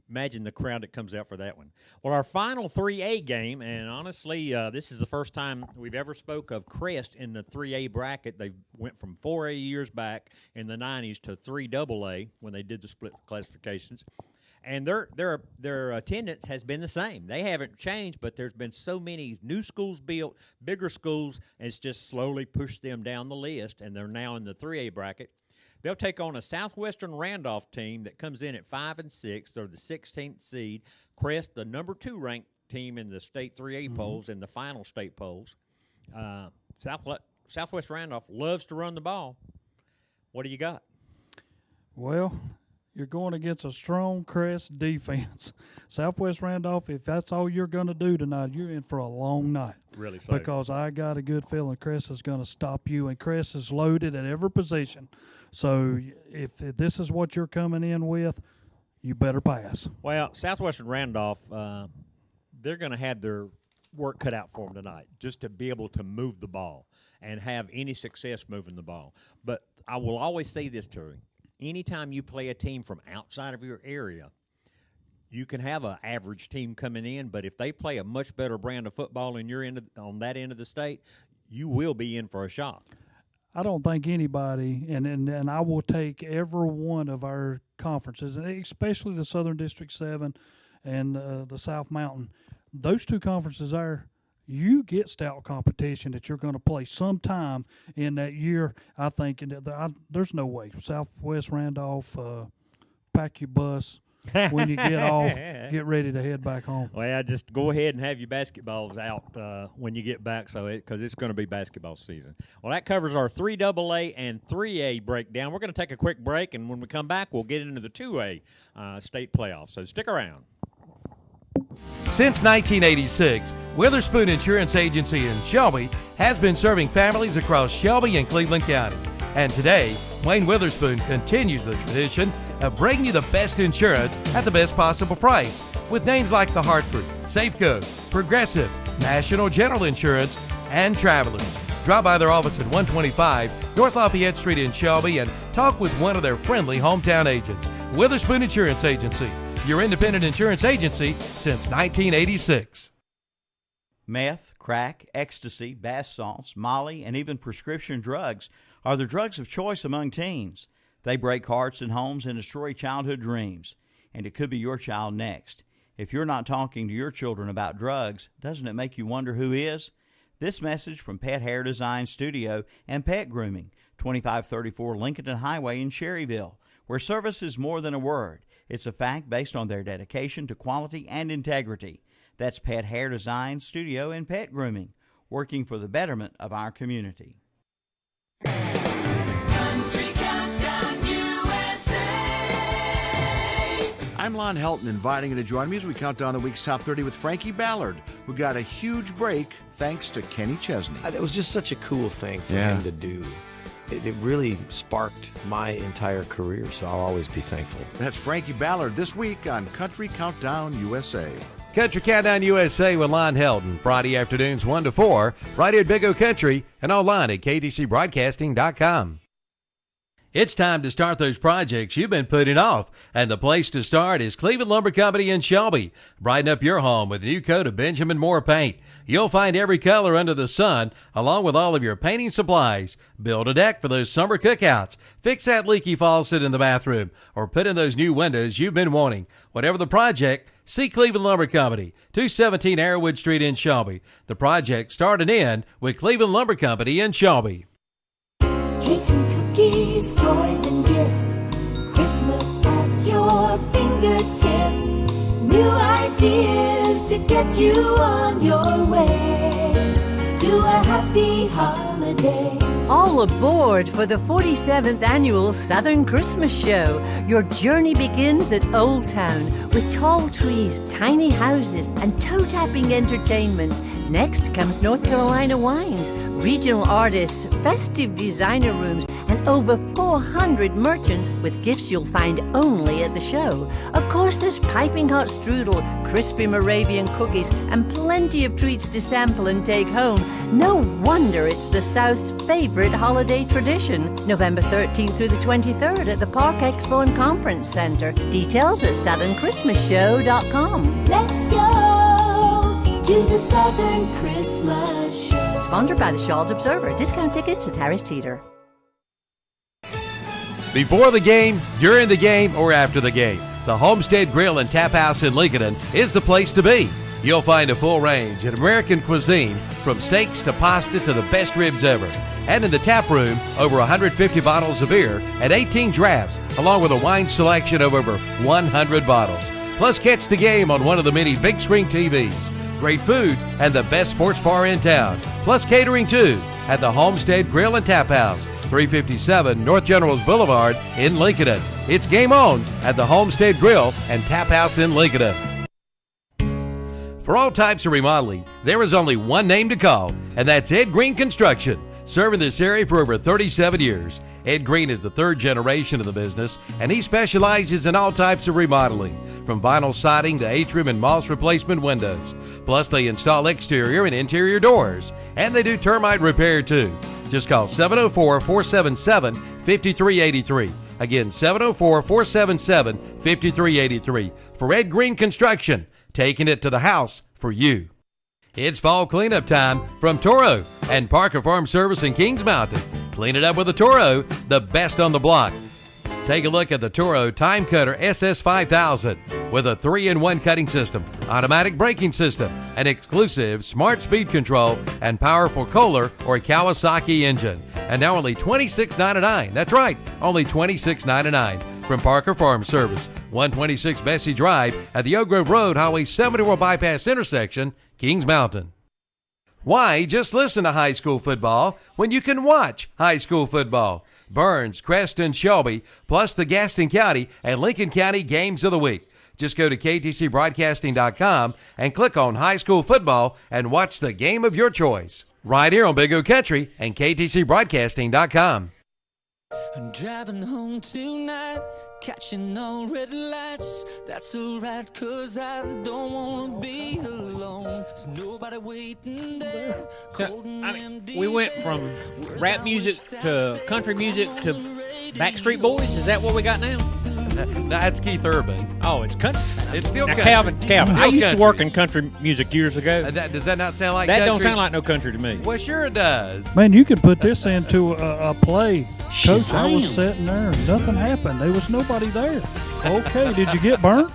Imagine the crowd that comes out for that one. Well, our final 3A game, and honestly, this is the first time we've ever spoke of Crest in the 3A bracket. They went from 4A years back in the 90s to 3AA when they did the split classifications. And their attendance has been the same. They haven't changed, but there's been so many new schools built, bigger schools, and it's just slowly pushed them down the list, and they're now in the 3A bracket. They'll take on a Southwestern Randolph team that comes in at 5 and 6. They're the 16th seed. Crest, the number 2 ranked team in the state 3A polls, in the final state polls. Southwest Randolph loves to run the ball. What do you got? Well, you're going against a strong Crest defense. Southwest Randolph, if that's all you're going to do tonight, you're in for a long night. Really so. Because I got a good feeling Crest is going to stop you, and Crest is loaded at every position. So if this is what you're coming in with, you better pass. Well, Southwestern Randolph, they're going to have their work cut out for them tonight just to be able to move the ball and have any success moving the ball. But I will always say this, Terry. Anytime you play a team from outside of your area, you can have an average team coming in, but if they play a much better brand of football and you're on that end of the state, you will be in for a shock. I don't think anybody, and I will take every one of our conferences, and especially the Southern District 7 and the South Mountain, those 2 conferences there, you get stout competition that you're going to play sometime in that year. I think there's no way. Southwest Randolph, pack your bus. When you get off, get ready to head back home. Well, just go ahead and have your basketballs out when you get back, because it's going to be basketball season. Well, that covers our 3AA and 3A breakdown. We're going to take a quick break, and when we come back, we'll get into the 2A state playoffs. So stick around. Since 1986, Witherspoon Insurance Agency in Shelby has been serving families across Shelby and Cleveland County. And today, Wayne Witherspoon continues the tradition of bringing you the best insurance at the best possible price with names like the Hartford, Safeco, Progressive, National General Insurance, and Travelers. Drop by their office at 125 North Lafayette Street in Shelby and talk with one of their friendly hometown agents. Witherspoon Insurance Agency, your independent insurance agency since 1986. Meth, crack, ecstasy, bath salts, Molly, and even prescription drugs are the drugs of choice among teens. They break hearts and homes and destroy childhood dreams. And it could be your child next. If you're not talking to your children about drugs, doesn't it make you wonder who is? This message from Pet Hair Design Studio and Pet Grooming, 2534 Lincoln Highway in Sherryville, where service is more than a word. It's a fact based on their dedication to quality and integrity. That's Pet Hair Design Studio and Pet Grooming, working for the betterment of our community. I'm Lon Helton, inviting you to join me as we count down the week's top 30 with Frankie Ballard, who got a huge break thanks to Kenny Chesney. It was just such a cool thing for him to do. It really sparked my entire career, so I'll always be thankful. That's Frankie Ballard this week on Country Countdown USA. Country Countdown USA with Lon Helton, Friday afternoons 1 to 4, right here at Big O Country and online at ktcbroadcasting.com. It's time to start those projects you've been putting off, and the place to start is Cleveland Lumber Company in Shelby. Brighten up your home with a new coat of Benjamin Moore paint. You'll find every color under the sun, along with all of your painting supplies. Build a deck for those summer cookouts. Fix that leaky faucet in the bathroom, or put in those new windows you've been wanting. Whatever the project, see Cleveland Lumber Company, 217 Arrowwood Street in Shelby. The project start and end with Cleveland Lumber Company in Shelby. Cakes and cookies, toys and gifts, Christmas at your fingertips, new ideas to get you on your way to a happy holiday. All aboard for the 47th Annual Southern Christmas Show. Your journey begins at Old Town with tall trees, tiny houses, and toe-tapping entertainment. Next comes North Carolina wines, regional artists, festive designer rooms, and over 400 merchants with gifts you'll find only at the show. Of course, there's piping hot strudel, crispy Moravian cookies, and plenty of treats to sample and take home. No wonder it's the South's favorite holiday tradition. November 13th through the 23rd at the Park Expo and Conference Center. Details at southernchristmasshow.com. Let's go to the Southern Christmas Show. Sponsored by the Charlotte Observer. Discount tickets at Harris Teeter. Before the game, during the game, or after the game, the Homestead Grill and Tap House in Lincoln is the place to be. You'll find a full range of American cuisine, from steaks to pasta to the best ribs ever. And in the tap room, over 150 bottles of beer and 18 drafts, along with a wine selection of over 100 bottles. Plus, catch the game on one of the many big screen TVs. Great food and the best sports bar in town. Plus catering too at the Homestead Grill and Tap House, 357 North Generals Boulevard in Lincoln. It's game on at the Homestead Grill and Tap House in Lincoln. For all types of remodeling, there is only one name to call, and that's Ed Green Construction. Serving this area for over 37 years. Ed Green is the third generation of the business, and he specializes in all types of remodeling, from vinyl siding to atrium and moss replacement windows. Plus, they install exterior and interior doors, and they do termite repair too. Just call 704-477-5383. Again, 704-477-5383 for Ed Green Construction, taking it to the house for you. It's fall cleanup time from Toro and Parker Farm Service in Kings Mountain. Clean it up with a Toro, the best on the block. Take a look at the Toro Time Cutter SS5000 with a 3-in-1 cutting system, automatic braking system, an exclusive smart speed control, and powerful Kohler or Kawasaki engine. And now only $26.99. That's right, only $26.99 from Parker Farm Service, 126 Bessie Drive at the Oak Grove Road Highway 74 Bypass intersection, Kings Mountain. Why just listen to high school football when you can watch high school football? Burns, Creston, Shelby, plus the Gaston County and Lincoln County games of the week. Just go to ktcbroadcasting.com and click on high school football and watch the game of your choice. Right here on Big O Country and ktcbroadcasting.com. I'm driving home tonight, catching all red lights. That's alright, 'cause I don't wanna be alone. There's nobody waiting there, cold and empty. We went from rap music to country music to Backstreet Boys. Is that what we got now? That's Keith Urban. Oh, it's country. It's still now, country. Calvin. Still I used country. to work in country music years ago. Does that not sound like that? country? Don't sound like no country to me. Well, sure it does. Man, you could put this into a play. Coach, I was sitting there and nothing happened. There was nobody there. Okay, did you get burnt?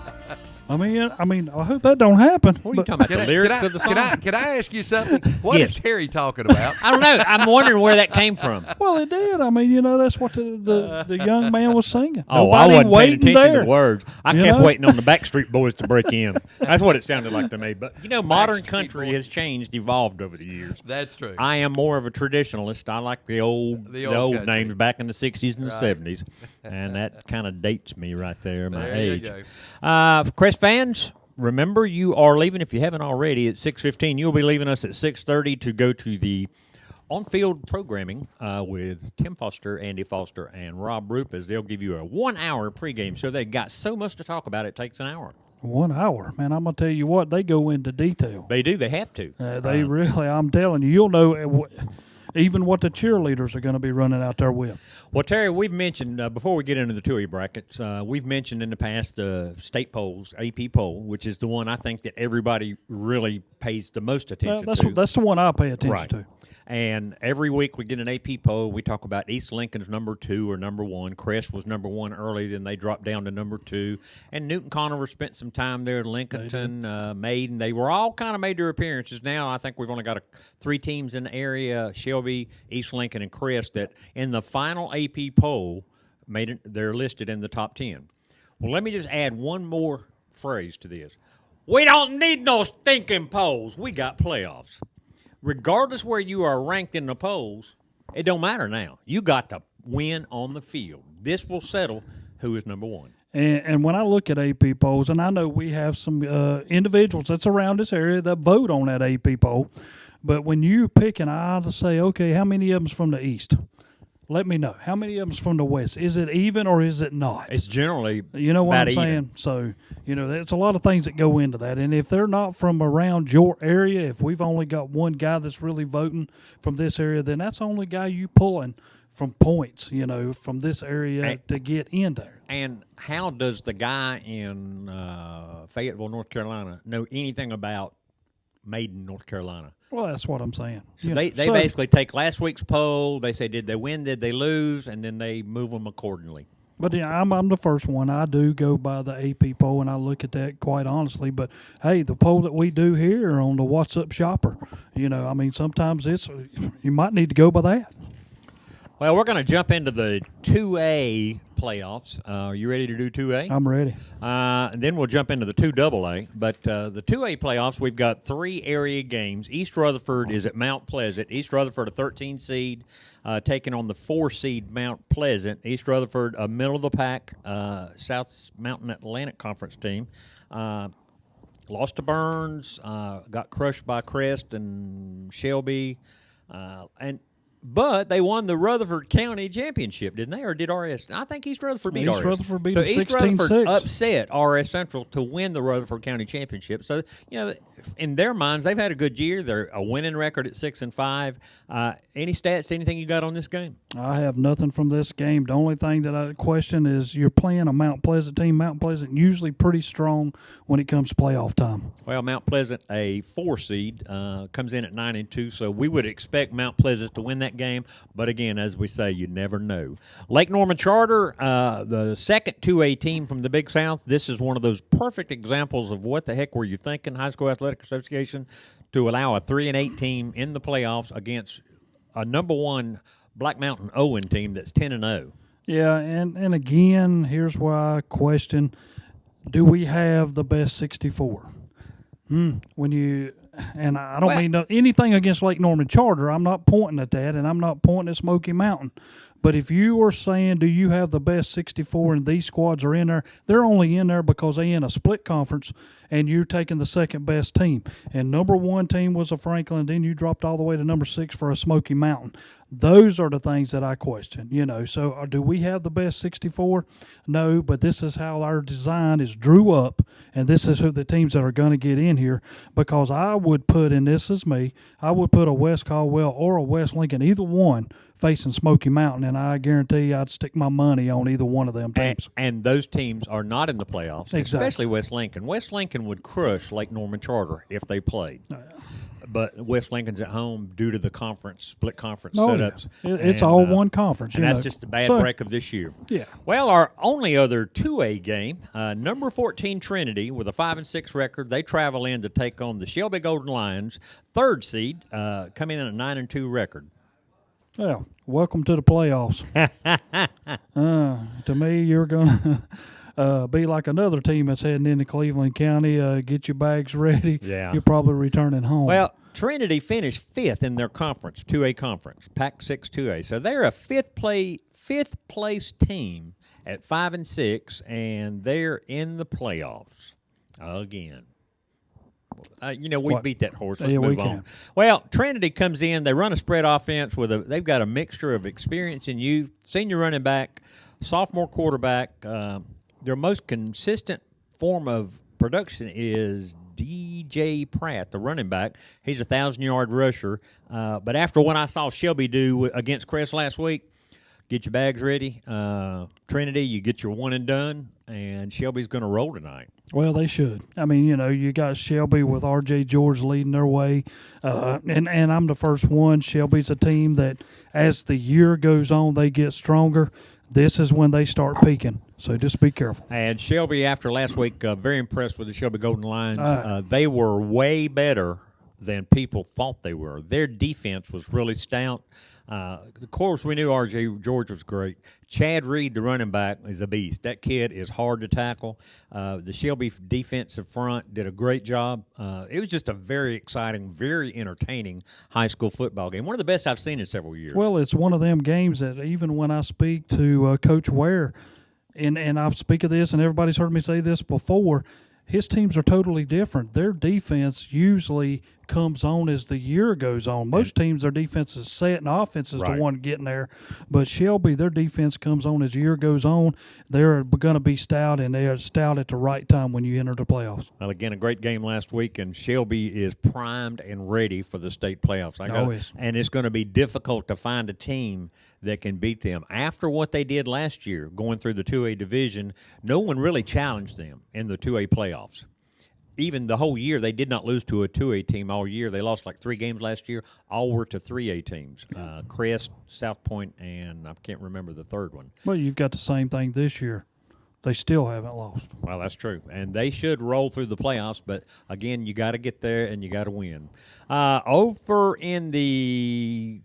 I mean, I hope that don't happen. What are you talking about? The lyrics of the song? Can I ask you something? What Yes. is Terry talking about? I don't know. I'm wondering where that came from. Well, it did. I mean, that's what the young man was singing. Oh, Nobody I wasn't paying waiting attention there. to the words. I kept waiting on the Backstreet Boys to break in. That's what it sounded like to me. But, modern country has changed, evolved over the years. That's true. I am more of a traditionalist. I like the old country. names back in the 60s and the Right. 70s. And that kind of dates me right there, my There age. you go. For Crest fans, remember, you are leaving, if you haven't already, at 6:15. You'll be leaving us at 6:30 to go to the on-field programming with Tim Foster, Andy Foster, and Rob Roop, as they'll give you a 1-hour pregame show. They've got so much to talk about, it takes an hour. 1 hour, man. I'm gonna tell you what, they go into detail. They do. They have to. They really. I'm telling you, you'll know even what the cheerleaders are going to be running out there with. Well, Terry, we've mentioned, before we get into the two-way brackets, we've mentioned in the past the state polls, AP poll, which is the one I think that everybody really pays the most attention to. That's the one I pay attention Right. to. And every week we get an AP poll. We talk about East Lincoln's number 2 or number 1. Crest was number 1 early, then they dropped down to number 2. And Newton Conover spent some time there. Lincolnton, Maiden, they were all kind of made their appearances. Now I think we've only got 3 teams in the area: Shelby, East Lincoln, and Crest, that in the final AP poll they're listed in the top 10. Well, let me just add one more phrase to this. We don't need no stinking polls. We got playoffs. Regardless where you are ranked in the polls, it don't matter now. You got to win on the field. This will settle who is number 1. And when I look at AP polls, and I know we have some individuals that's around this area that vote on that AP poll, but when you pick an aisle to say, okay, how many of them's from the East? Let me know. How many of them's from the West? Is it even or is it not? It's generally You know what I'm about saying? even. So, there's a lot of things that go into that. And if they're not from around your area, if we've only got one guy that's really voting from this area, then that's the only guy you pulling from points, from this area to get in there. And how does the guy in Fayetteville, North Carolina, know anything about Maiden, North Carolina? Well, that's what I'm saying. So they basically take last week's poll. They say, did they win, did they lose, and then they move them accordingly. But yeah, I'm the first one. I do go by the AP poll, and I look at that quite honestly. But hey, the poll that we do here on the What's Up Shopper, I mean, sometimes you might need to go by that. Well, we're going to jump into the 2A playoffs. Are you ready to do 2A? I'm ready. And then we'll jump into the 2AA. But the 2A playoffs, we've got 3 area games. East Rutherford is at Mount Pleasant. East Rutherford, a 13 seed, taking on the 4 seed Mount Pleasant. East Rutherford, a middle of the pack South Mountain Atlantic Conference team. Lost to Burns, got crushed by Crest and Shelby, But they won the Rutherford County Championship, didn't they? Or did RS? I think East Rutherford beat RS. Rutherford beat so them East 16-6. Rutherford upset RS Central to win the Rutherford County Championship. So, in their minds, they've had a good year. They're a winning record at 6-5. Any stats, anything you got on this game? I have nothing from this game. The only thing that I question is you're playing a Mount Pleasant team. Mount Pleasant usually pretty strong when it comes to playoff time. Well, Mount Pleasant, a 4 seed, comes in at 9-2, so we would expect Mount Pleasant to win that game. But again, as we say, you never know. Lake Norman Charter, the second 2A team from the Big South. This is one of those perfect examples of what the heck were you thinking, High School Athletic Association, to allow a 3-8 team in the playoffs against a number 1 Black Mountain Owen team that's 10-0. Yeah, and again, here's why I question: do we have the best 64? When you and I don't mean anything against Lake Norman Charter. I'm not pointing at that, and I'm not pointing at Smoky Mountain. But if you are saying, do you have the best 64 and these squads are in there, they're only in there because they're in a split conference and you're taking the second best team. And number 1 team was a Franklin, then you dropped all the way to number 6 for a Smoky Mountain. Those are the things that I question, So do we have the best 64? No, but this is how our design is drew up, and this is who the teams that are going to get in here, because I would put, and this is me, I would put a West Caldwell or a West Lincoln, either one, facing Smoky Mountain, and I guarantee I'd stick my money on either one of them teams. And those teams are not in the playoffs, Exactly. Especially West Lincoln. West Lincoln would crush Lake Norman Charter if they played. But West Lincoln's at home due to the split conference setups. Yeah. It's all one conference. And that's just the bad break of this year. Yeah. Well, our only other 2A game, number 14 Trinity with a 5-6 record, they travel in to take on the Shelby Golden Lions, 3rd seed, coming in at 9-2 record. Well, welcome to the playoffs. To me, you're going to be like another team that's heading into Cleveland County. Get your bags ready. Yeah. You're probably returning home. Well, Trinity finished 5th in their conference, 2A conference, Pac 6 2A. So they're a fifth place team at 5-6, and they're in the playoffs again. We beat that horse. Let's move on. Well, Trinity comes in. They run a spread offense they've got a mixture of experience and youth, senior running back, sophomore quarterback. Their most consistent form of production is DJ Pratt, the running back. He's a 1,000-yard rusher. But after what I saw Shelby do against Crest last week, get your bags ready. Trinity, you get your one and done, and Shelby's going to roll tonight. Well, they should. I mean, you got Shelby with R.J. George leading their way. And I'm the first one. Shelby's a team that as the year goes on, they get stronger. This is when they start peaking. So just be careful. And Shelby, after last week, very impressed with the Shelby Golden Lions. They were way better than people thought they were. Their defense was really stout. Of course, we knew R.J. George was great. Chad Reed, the running back, is a beast. That kid is hard to tackle. The Shelby defensive front did a great job. It was just a very exciting, very entertaining high school football game. One of the best I've seen in several years. Well, it's one of them games that even when I speak to Coach Ware, and I speak of this, and everybody's heard me say this before, his teams are totally different. Their defense usually comes on as the year goes on. Most teams, their defense is set and offense is the one getting there. But Shelby, their defense comes on as the year goes on. They're going to be stout, and they are stout at the right time when you enter the playoffs. Well, again, a great game last week, and Shelby is primed and ready for the state playoffs. And it's going to be difficult to find a team that can beat them. After what they did last year, going through the 2A division, no one really challenged them in the 2A playoffs. even the whole year, they did not lose to a 2A team all year. They lost like 3 games last year. All were to 3A teams. Crest, South Point, and I can't remember the third one. Well, you've got the same thing this year. They still haven't lost. Well, that's true. And they should roll through the playoffs, but, again, you got to get there and you got to win. Over in the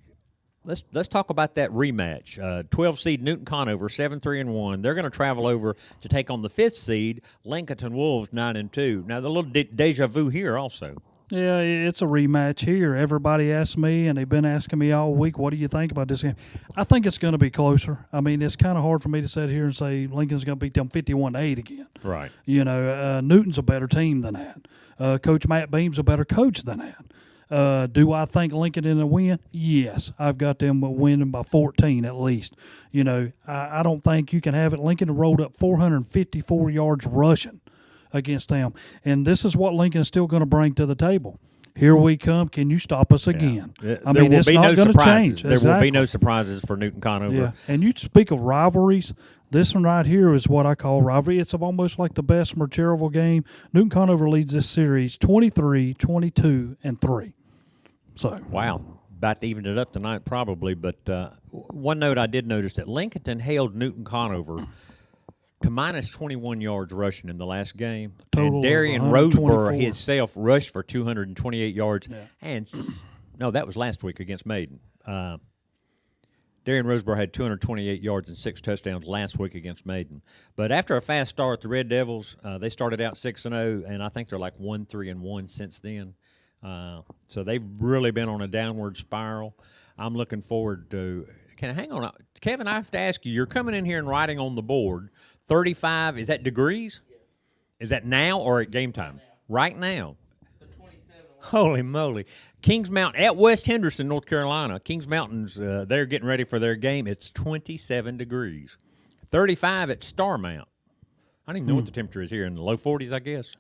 let's talk about that rematch. 12 seed Newton Conover, 7-3-1. They're going to travel over to take on the 5th seed Lincoln Wolves, 9-2. Now, the little deja vu here also. Yeah, it's a rematch here. Everybody asks me, and they've been asking me all week, what do you think about this game? I think it's going to be closer. I mean, it's kind of hard for me to sit here and say Lincoln's going to beat them 51-8 again. Right. You know, Newton's a better team than that. Coach Matt Beam's a better coach than that. Do I think Lincoln in a win? Yes. I've got them winning by 14 at least. You know, I don't think you can have it. Lincoln rolled up 454 yards rushing against them. And this is what Lincoln is still going to bring to the table. Here we come. Can you stop us again? Yeah. I mean, it's not going to change. There will be no surprises for Newton Conover. Yeah. And you speak of rivalries. This one right here is what I call rivalry. It's almost like the best Cherville game. Newton Conover leads this series 23, 22, and 3. So wow. About to even it up tonight probably. But one note I did notice that Lincoln held Newton Conover to minus 21 yards rushing in the last game. Total and Darian Roseborough himself rushed for 228 yards. Yeah. And no, that was last week against Maiden. Darian Roseborough had 228 yards and 6 touchdowns last week against Maiden. But after a fast start, the Red Devils, they started out 6-0, and I think they're like 1-3-1 since then. So they've really been on a downward spiral. I'm looking forward to – hang on. Kevin, I have to ask you, you're coming in here and writing on the board – 35, is that degrees? Yes. Is that now or at game time? Right now. The 27. Holy moly. Kings Mountain at West Henderson, North Carolina. Kings Mountain's, they're getting ready for their game. It's 27 degrees. 35 at Starmount. I don't even know what the temperature is here. In the low 40s, I guess.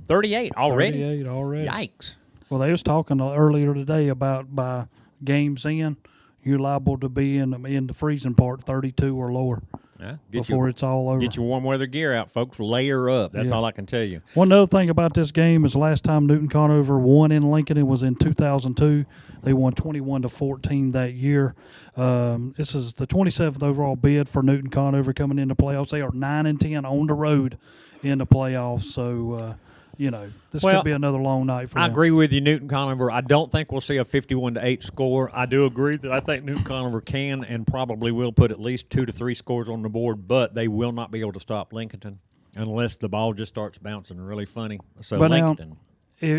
38 already? 38 already. Yikes. Well, they was talking earlier today about by games in, you're liable to be in the freezing part, 32 or lower. Yeah, before it's all over. Get your warm weather gear out, folks. Layer up. That's all I can tell you. One other thing about this game is the last time Newton Conover won in Lincoln, it was in 2002. They won 21-14 that year. This is the 27th overall bid for Newton Conover coming into playoffs. They are 9-10 on the road in the playoffs. So, you know, this could be another long night for them. I agree with you, Newton Conover. I don't think we'll see a 51-8 score. I do agree that I think Newton Conover can and probably will put at least 2 to 3 scores on the board, but they will not be able to stop Lincoln unless the ball just starts bouncing really funny. So but Lincoln. Now,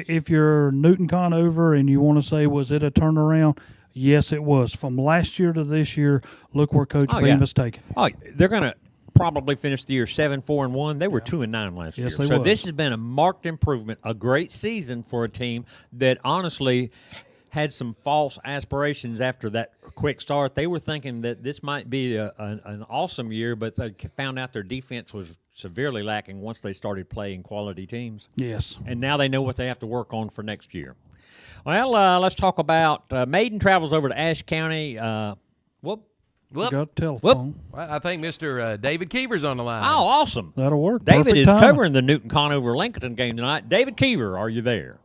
if you're Newton Conover and you want to say, was it a turnaround? Yes, it was. From last year to this year, look where Coach Beam is taking. Oh, they're going to probably finished the year 7-4-1. They were 2-9 last year. So this has been a marked improvement, a great season for a team that honestly had some false aspirations after that quick start. They were thinking that this might be an awesome year, but they found out their defense was severely lacking once they started playing quality teams. Yes. And now they know what they have to work on for next year. Well, let's talk about Maiden travels over to Ashe County. Got a telephone. Well, I think Mr. David Keever's on the line. Oh, awesome. That'll work. David Perfect is timing. covering the Newton Conover Lincoln game tonight. David Keever, are you there?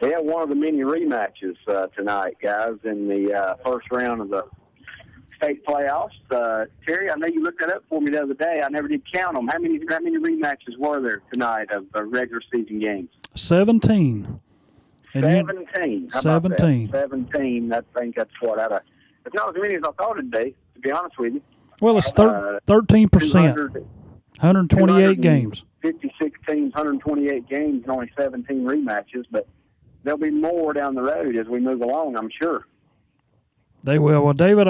Yeah, one of the many rematches tonight, guys, in the first round of the state playoffs. Terry, I know you looked that up for me the other day. I never did count them. How many rematches were there tonight of regular season games? 17. 17. How 17. About that? 17. I think that's what it's not as many as I thought it'd be, to be honest with you. Well, it's 13%. 128 games. 56 teams, 128 games, and only 17 rematches, but there'll be more down the road as we move along, I'm sure. They will. Well, David,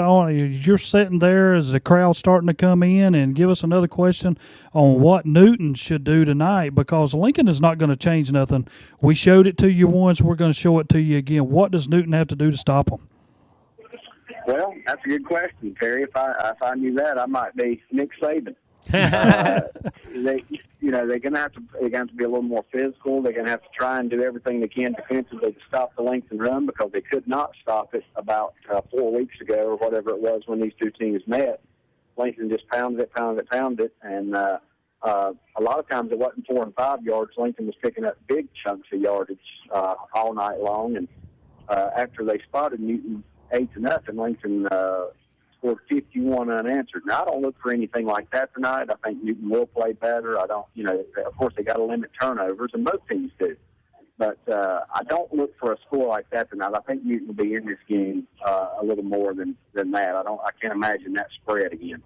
you're sitting there as the crowd's starting to come in, and give us another question on what Newton should do tonight, because Lincoln is not going to change nothing. We showed it to you once. We're going to show it to you again. What does Newton have to do to stop them? Well, that's a good question, Terry. If I knew that, I might be Nick Saban. They're going to have to be a little more physical. They're going to have to try and do everything they can defensively to stop the length and run, because they could not stop it about 4 weeks ago or whatever it was when these two teams met. Lincoln just pounded it, and a lot of times it wasn't 4 and 5 yards. Lincoln was picking up big chunks of yardage all night long. And after they spotted Newton 8-0, Lincoln scored 51 unanswered. Now, I don't look for anything like that tonight. I think Newton will play better. I don't, of course, they got to limit turnovers, and most teams do. But I don't look for a score like that tonight. I think Newton will be in this game a little more than that. I can't imagine that spread again.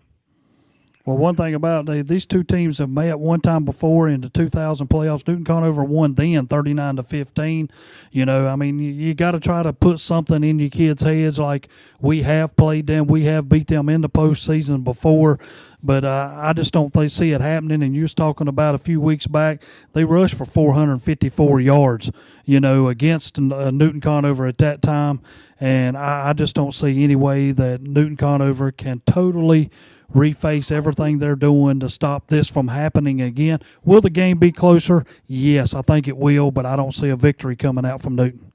Well, one thing about these two teams have met one time before in the 2000 playoffs. Newton Conover won then 39-15. You got to try to put something in your kids' heads like we have played them, we have beat them in the postseason before. But I just don't see it happening. And you was talking about a few weeks back, they rushed for 454 yards, against Newton Conover at that time. And I just don't see any way that Newton Conover can totally reface everything they're doing to stop this from happening again. Will the game be closer? Yes, I think it will, but I don't see a victory coming out from Newton.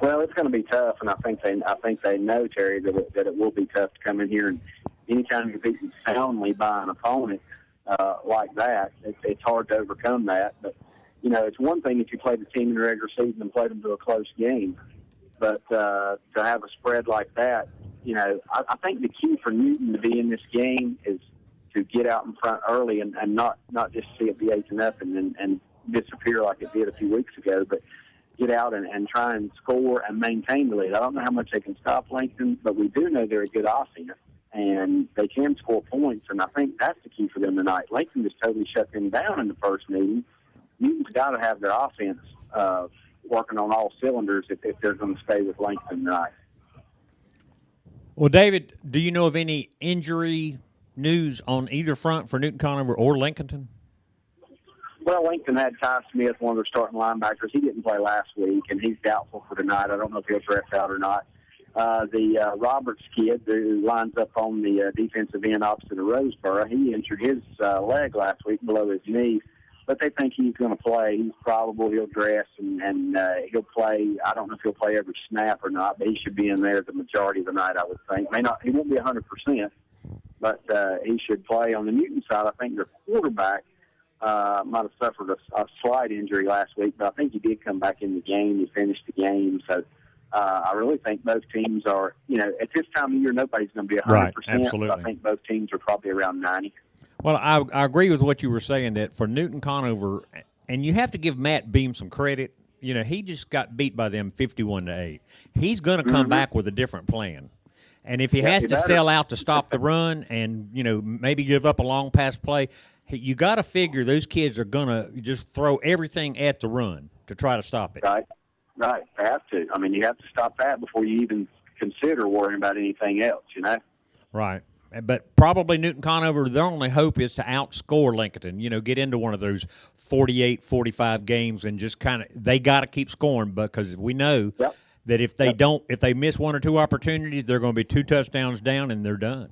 Well, it's going to be tough, and I think they know, Terry, that it will be tough to come in here. And anytime you're beaten soundly by an opponent like that, it's hard to overcome that. But it's one thing if you play the team in the regular season and play them to a close game, but to have a spread like that, I think the key for Newton to be in this game is to get out in front early and not just see it be 8-0 and disappear like it did a few weeks ago, but get out and try and score and maintain the lead. I don't know how much they can stop Lincoln, but we do know they're a good offense, and they can score points, and I think that's the key for them tonight. Lincoln just totally shut them down in the first meeting. Newton's got to have their offense working on all cylinders if they're going to stay with Lincoln tonight. Well, David, do you know of any injury news on either front for Newton Conover or Lincolnton? Well, Lincoln had Ty Smith, one of their starting linebackers. He didn't play last week, and he's doubtful for tonight. I don't know if he'll dress out or not. The Roberts kid who lines up on the defensive end opposite of Roseboro, he injured his leg last week below his knee, but they think he's going to play. He's probable. He'll dress, and he'll play. I don't know if he'll play every snap or not, but he should be in there the majority of the night, I would think. He won't be 100%, but he should play. On the Newton side, I think their quarterback might have suffered a slight injury last week, but I think he did come back in the game. He finished the game, so I really think both teams are, at this time of year, nobody's going to be 100%. Right, absolutely. But I think both teams are probably around 90. Well, I agree with what you were saying, that for Newton Conover, and you have to give Matt Beam some credit. He just got beat by them 51-8. He's going to come back with a different plan. And if he has to sell out to stop the run and, maybe give up a long pass play, you got to figure those kids are going to just throw everything at the run to try to stop it. Right. They have to. I mean, you have to stop that before you even consider worrying about anything else, Right. But probably Newton Conover, their only hope is to outscore Lincoln, get into one of those 48-45 games and just they got to keep scoring, because we know that if they miss one or two opportunities, they're going to be 2 touchdowns down and they're done.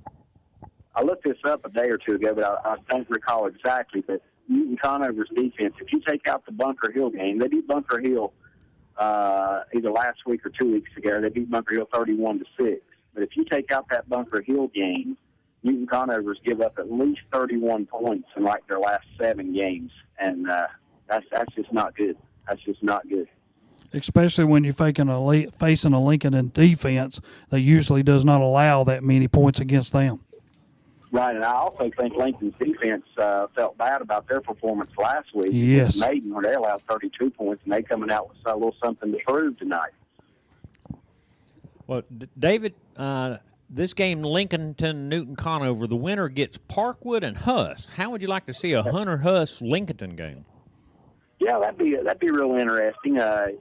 I looked this up a day or two ago, but I don't recall exactly. But Newton Conover's defense, if you take out the Bunker Hill game, they beat Bunker Hill either last week or 2 weeks ago. They beat Bunker Hill 31-6. But if you take out that Bunker Hill game, Newton Conover's give up at least 31 points in their last 7 games, and that's just not good. That's just not good. Especially when you're facing a Lincoln in defense that usually does not allow that many points against them. Right, and I also think Lincoln's defense felt bad about their performance last week. Yes. Maiden, where they allowed 32 points, and they coming out with a little something to prove tonight. Well, David, this game, Lincolnton-Newton Conover, the winner gets Parkwood and Huss. How would you like to see a Hunter-Huss Lincolnton game? Yeah, that'd be real interesting. I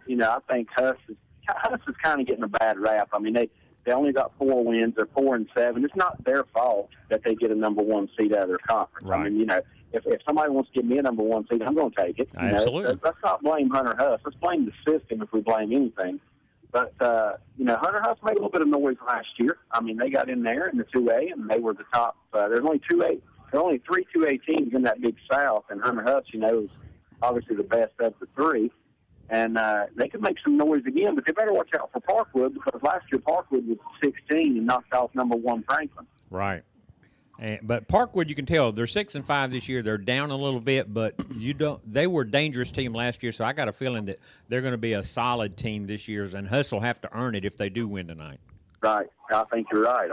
think Huss is kind of getting a bad rap. I mean, they only got 4 wins. They're 4-7. It's not their fault that they get a number 1 seed out of their conference. Right. I mean, if somebody wants to give me a number 1 seed, I'm going to take it. Absolutely. Let's not blame Hunter Huss. Let's blame the system if we blame anything. But Hunter Huss made a little bit of noise last year. I mean, they got in there in the 2A, and they were the top. There's only 2A. There are only 3 2A teams in that Big South, and Hunter Huss, is obviously the best of the 3. And they could make some noise again, but they better watch out for Parkwood, because last year Parkwood was 16 and knocked off number 1 Franklin. Right. But Parkwood, you can tell they're 6-5 this year. They're down a little bit, but they were a dangerous team last year, so I got a feeling that they're going to be a solid team this year, and Huss will have to earn it if they do win tonight. Right. I think you're right.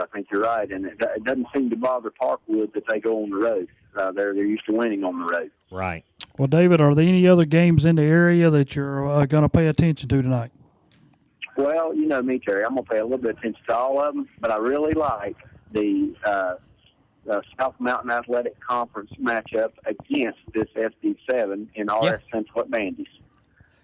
And it doesn't seem to bother Parkwood that they go on the road. They're used to winning on the road. Right. Well, David, are there any other games in the area that you're going to pay attention to tonight? Well, you know me, Terry. I'm going to pay a little bit of attention to all of them, but I really like the South Mountain Athletic Conference matchup against this SD7 in RS Central at Bandy's.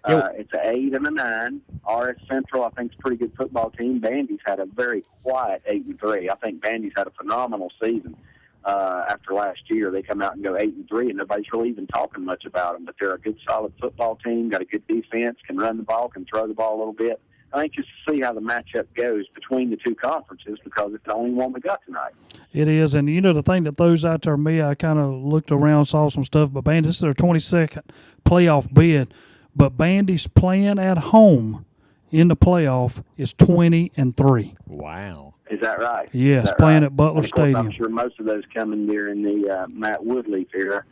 It's an 8 and a 9. RS Central, I think, is a pretty good football team. Bandy's had a very quiet 8-3. I think Bandy's had a phenomenal season after last year. They come out and go 8-3, and nobody's really even talking much about them. But they're a good, solid football team, got a good defense, can run the ball, can throw the ball a little bit. I think just to see how the matchup goes between the two conferences, because it's the only one we got tonight. It is, and you know the thing that throws out to me, I kind of looked around, saw some stuff, but Bandy's, this is their 22nd playoff bid, but Bandy's playing at home in the playoff is 20-3. Wow. Is that right? Yes, playing at Butler Stadium. I'm sure most of those coming there in the Matt Woodleaf era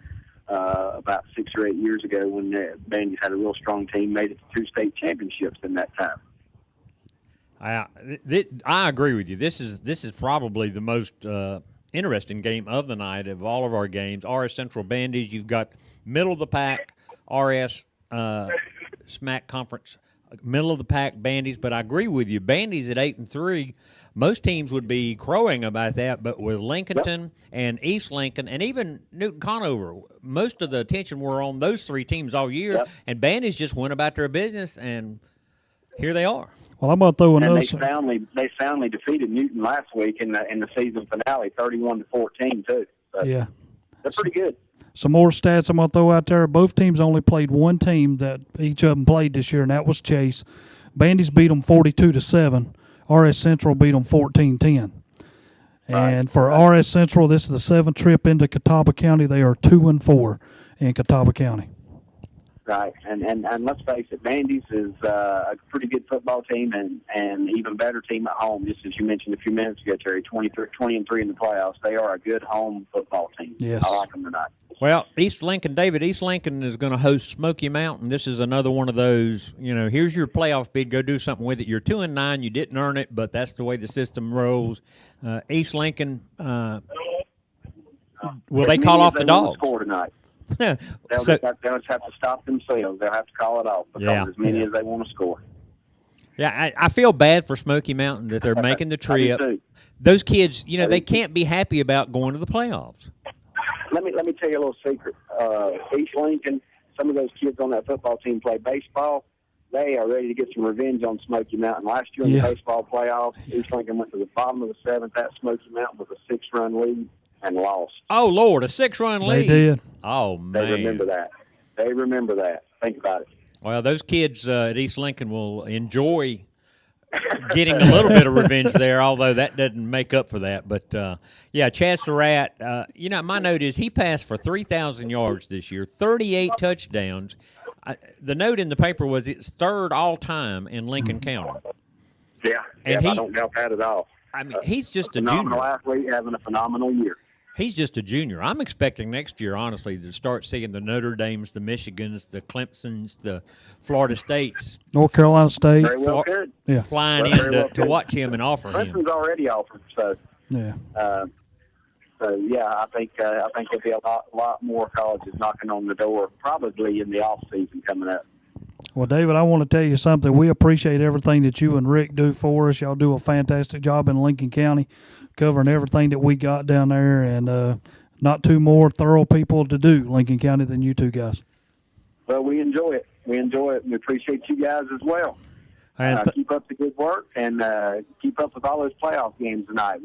about 6 or 8 years ago when Bandy's had a real strong team, made it to 2 state championships in that time. I agree with you. This is probably the most interesting game of the night of all of our games. RS Central Bandy's, you've got middle of the pack RS SMAC Conference, middle of the pack Bandy's. But I agree with you. Bandy's at 8-3. Most teams would be crowing about that, but with Lincolnton and East Lincoln and even Newton Conover, most of the attention were on those 3 teams all year. And Bandy's just went about their business, and here they are. Well, I'm going to throw another. And they soundly defeated Newton last week in the season finale, 31-14 too. So yeah, they're pretty good. Some more stats I'm going to throw out there. Both teams only played one team that each of them played this year, and that was Chase. Bandy's beat them 42-7. RS Central beat them 14-10. And for RS Central, this is the 7th trip into Catawba County. They are 2-4 in Catawba County. Right, and let's face it, Bandy's is a pretty good football team and even better team at home. Just as you mentioned a few minutes ago, Terry, 20-3 in the playoffs. They are a good home football team. Yes. I like them tonight. Well, East Lincoln is going to host Smoky Mountain. This is another one of those, here's your playoff bid. Go do something with it. You're 2-9. You didn't earn it, but that's the way the system rolls. East Lincoln, will they call off the dogs? Score tonight. They'll just have to stop themselves. They'll have to call it off because as many as they want to score. Yeah, I feel bad for Smoky Mountain that they're making the trip. Those kids, they can't be happy about going to the playoffs. Let me tell you a little secret. East Lincoln, some of those kids on that football team play baseball. They are ready to get some revenge on Smoky Mountain. Last year in the baseball playoffs, East Lincoln went to the bottom of the 7th at Smoky Mountain with a 6-run lead and lost. Oh, Lord, a 6-run lead. They did. Oh, man. They remember that. Think about it. Well, those kids at East Lincoln will enjoy getting a little bit of revenge there, although that doesn't make up for that. But, Chad Surratt, my note is he passed for 3,000 yards this year, 38 touchdowns. The note in the paper was it's 3rd all-time in Lincoln County. Yeah, I don't doubt that at all. I mean, he's just a phenomenal junior. Athlete having a phenomenal year. He's just a junior. I'm expecting next year, honestly, to start seeing the Notre Dames, the Michigans, the Clemsons, the Florida States, North Carolina State, Very well could. Yeah, flying in to watch him and offer him. Clemson's already offered, so yeah. I think there'll be a lot more colleges knocking on the door, probably in the off season coming up. Well, David, I want to tell you something. We appreciate everything that you and Rick do for us. Y'all do a fantastic job in Lincoln County, covering everything that we got down there, and not two more thorough people to do Lincoln County than you two guys. Well, we enjoy it. We appreciate you guys as well. And keep up the good work and keep up with all those playoff games tonight.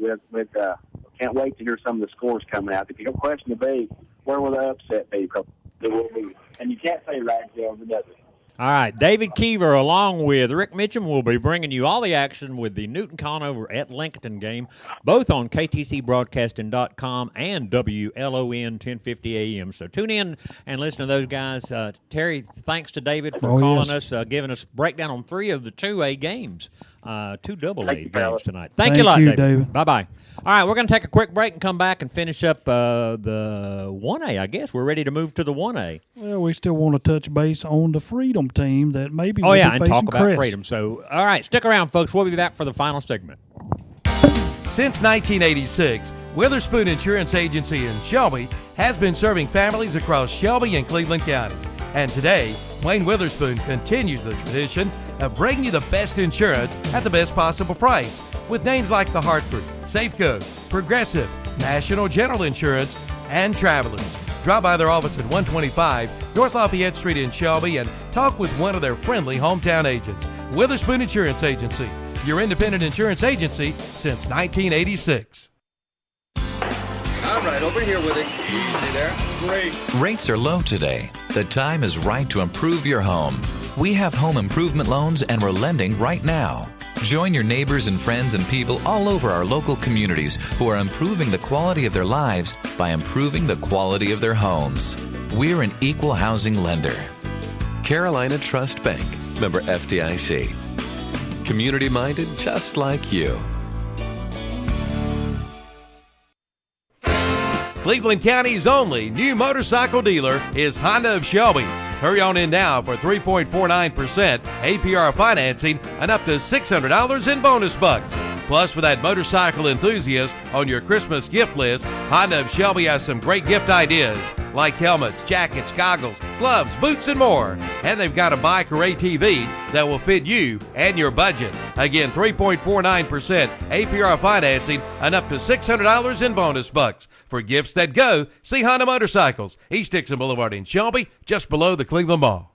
Can't wait to hear some of the scores coming out. If you don't question the be, where will the upset be? Because it will be. And you can't say Ragsdale, does it? All right, David Keever along with Rick Mitchum will be bringing you all the action with the Newton Conover at Lincoln game, both on ktcbroadcasting.com and WLON 1050 AM. So tune in and listen to those guys. Terry, thanks to David for calling us, giving us breakdown on 3 of the 2A games Two double A games fellas. tonight. Thank you a lot, you, David. David. Bye-bye. All right, we're going to take a quick break and come back and finish up the 1A, I guess. We're ready to move to the 1A. Well, we still want to touch base on the Freedom team that maybe Oh, will yeah, be and facing talk about Chris. Freedom. So, all right, stick around, folks. We'll be back for the final segment. Since 1986, Witherspoon Insurance Agency in Shelby has been serving families across Shelby and Cleveland County. And today, Wayne Witherspoon continues the tradition of bringing you the best insurance at the best possible price with names like the Hartford, Safeco, Progressive, National General Insurance, and Travelers. Drop by their office at 125 North Lafayette Street in Shelby and talk with one of their friendly hometown agents. Witherspoon Insurance Agency, your independent insurance agency since 1986. All right, over here with it. Easy there. Great. Rates are low today. The time is right to improve your home. We have home improvement loans and we're lending right now. Join your neighbors and friends and people all over our local communities who are improving the quality of their lives by improving the quality of their homes. We're an equal housing lender. Carolina Trust Bank, member FDIC. Community-minded just like you. Cleveland County's only new motorcycle dealer is Honda of Shelby. Hurry on in now for 3.49% APR financing and up to $600 in bonus bucks. Plus, for that motorcycle enthusiast on your Christmas gift list, Honda of Shelby has some great gift ideas like helmets, jackets, goggles, gloves, boots, and more. And they've got a bike or ATV that will fit you and your budget. Again, 3.49% APR financing and up to $600 in bonus bucks. For gifts that go, see Honda Motorcycles, East Dixon Boulevard in Shelby, just below the Cleveland Mall.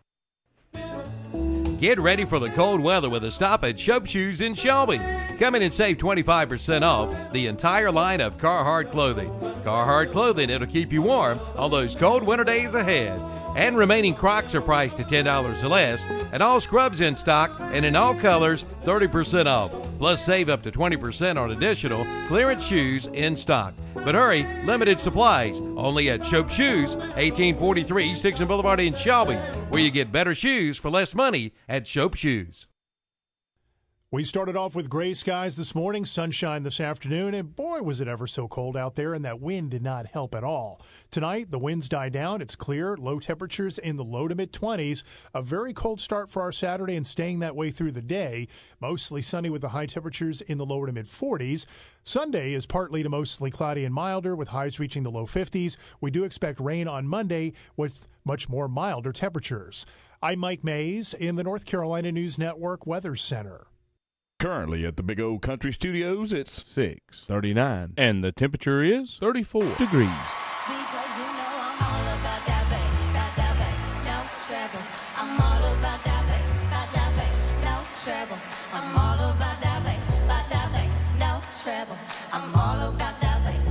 Get ready for the cold weather with a stop at Shope Shoes in Shelby. Come in and save 25% off the entire line of Carhartt clothing. Carhartt clothing, it'll keep you warm on those cold winter days ahead. And remaining Crocs are priced at $10 or less, and all scrubs in stock and in all colors, 30% off. Plus, save up to 20% on additional clearance shoes in stock. But hurry, limited supplies, only at Shope Shoes, 1843 East Dixon Boulevard in Shelby, where you get better shoes for less money at Shope Shoes. We started off with gray skies this morning, sunshine this afternoon, and boy, was it ever so cold out there, and that wind did not help at all. Tonight, the winds die down. It's clear, low temperatures in the low to mid-20s. A very cold start for our Saturday and staying that way through the day. Mostly sunny with the high temperatures in the lower to mid-40s. Sunday is partly to mostly cloudy and milder with highs reaching the low 50s. We do expect rain on Monday with much more milder temperatures. I'm Mike Mays in the North Carolina News Network Weather Center. Currently at the Big O Country Studios, it's 6:39, and the temperature is 34 degrees. Because you know I'm all about that bass, no trouble. I'm all about that bass, no trouble. I'm all about that bass, no trouble. I'm all about that bass.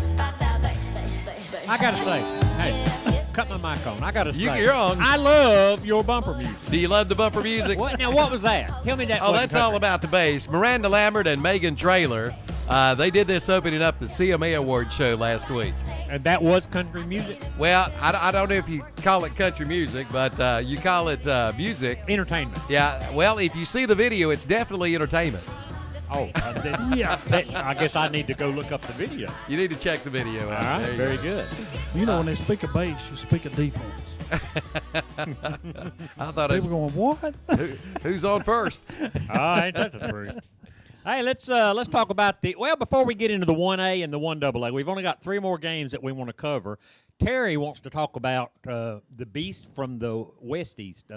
I got to say, hey, cut my mic on. I got to say, You're on. I love your bumper music. Do you love the bumper music? Now, what was that? Tell me that. Oh, that's all about the bass. Miranda Lambert and Megan Traylor, they did this opening up the CMA Awards show last week. And that was country music? Well, I don't know if you call it country music, but you call it music. Entertainment. Yeah, well, if you see the video, it's definitely entertainment. Oh, yeah. I guess I need to go look up the video. You need to check the video out. All right, very good. You know, when they speak of bass, you speak of defense. I thought people going, what? Who's on first? Ain't that the truth? Hey, let's talk about before we get into the 1A and the 1AA, we've only got 3 more games that we want to cover. Terry wants to talk about the beast from the West East,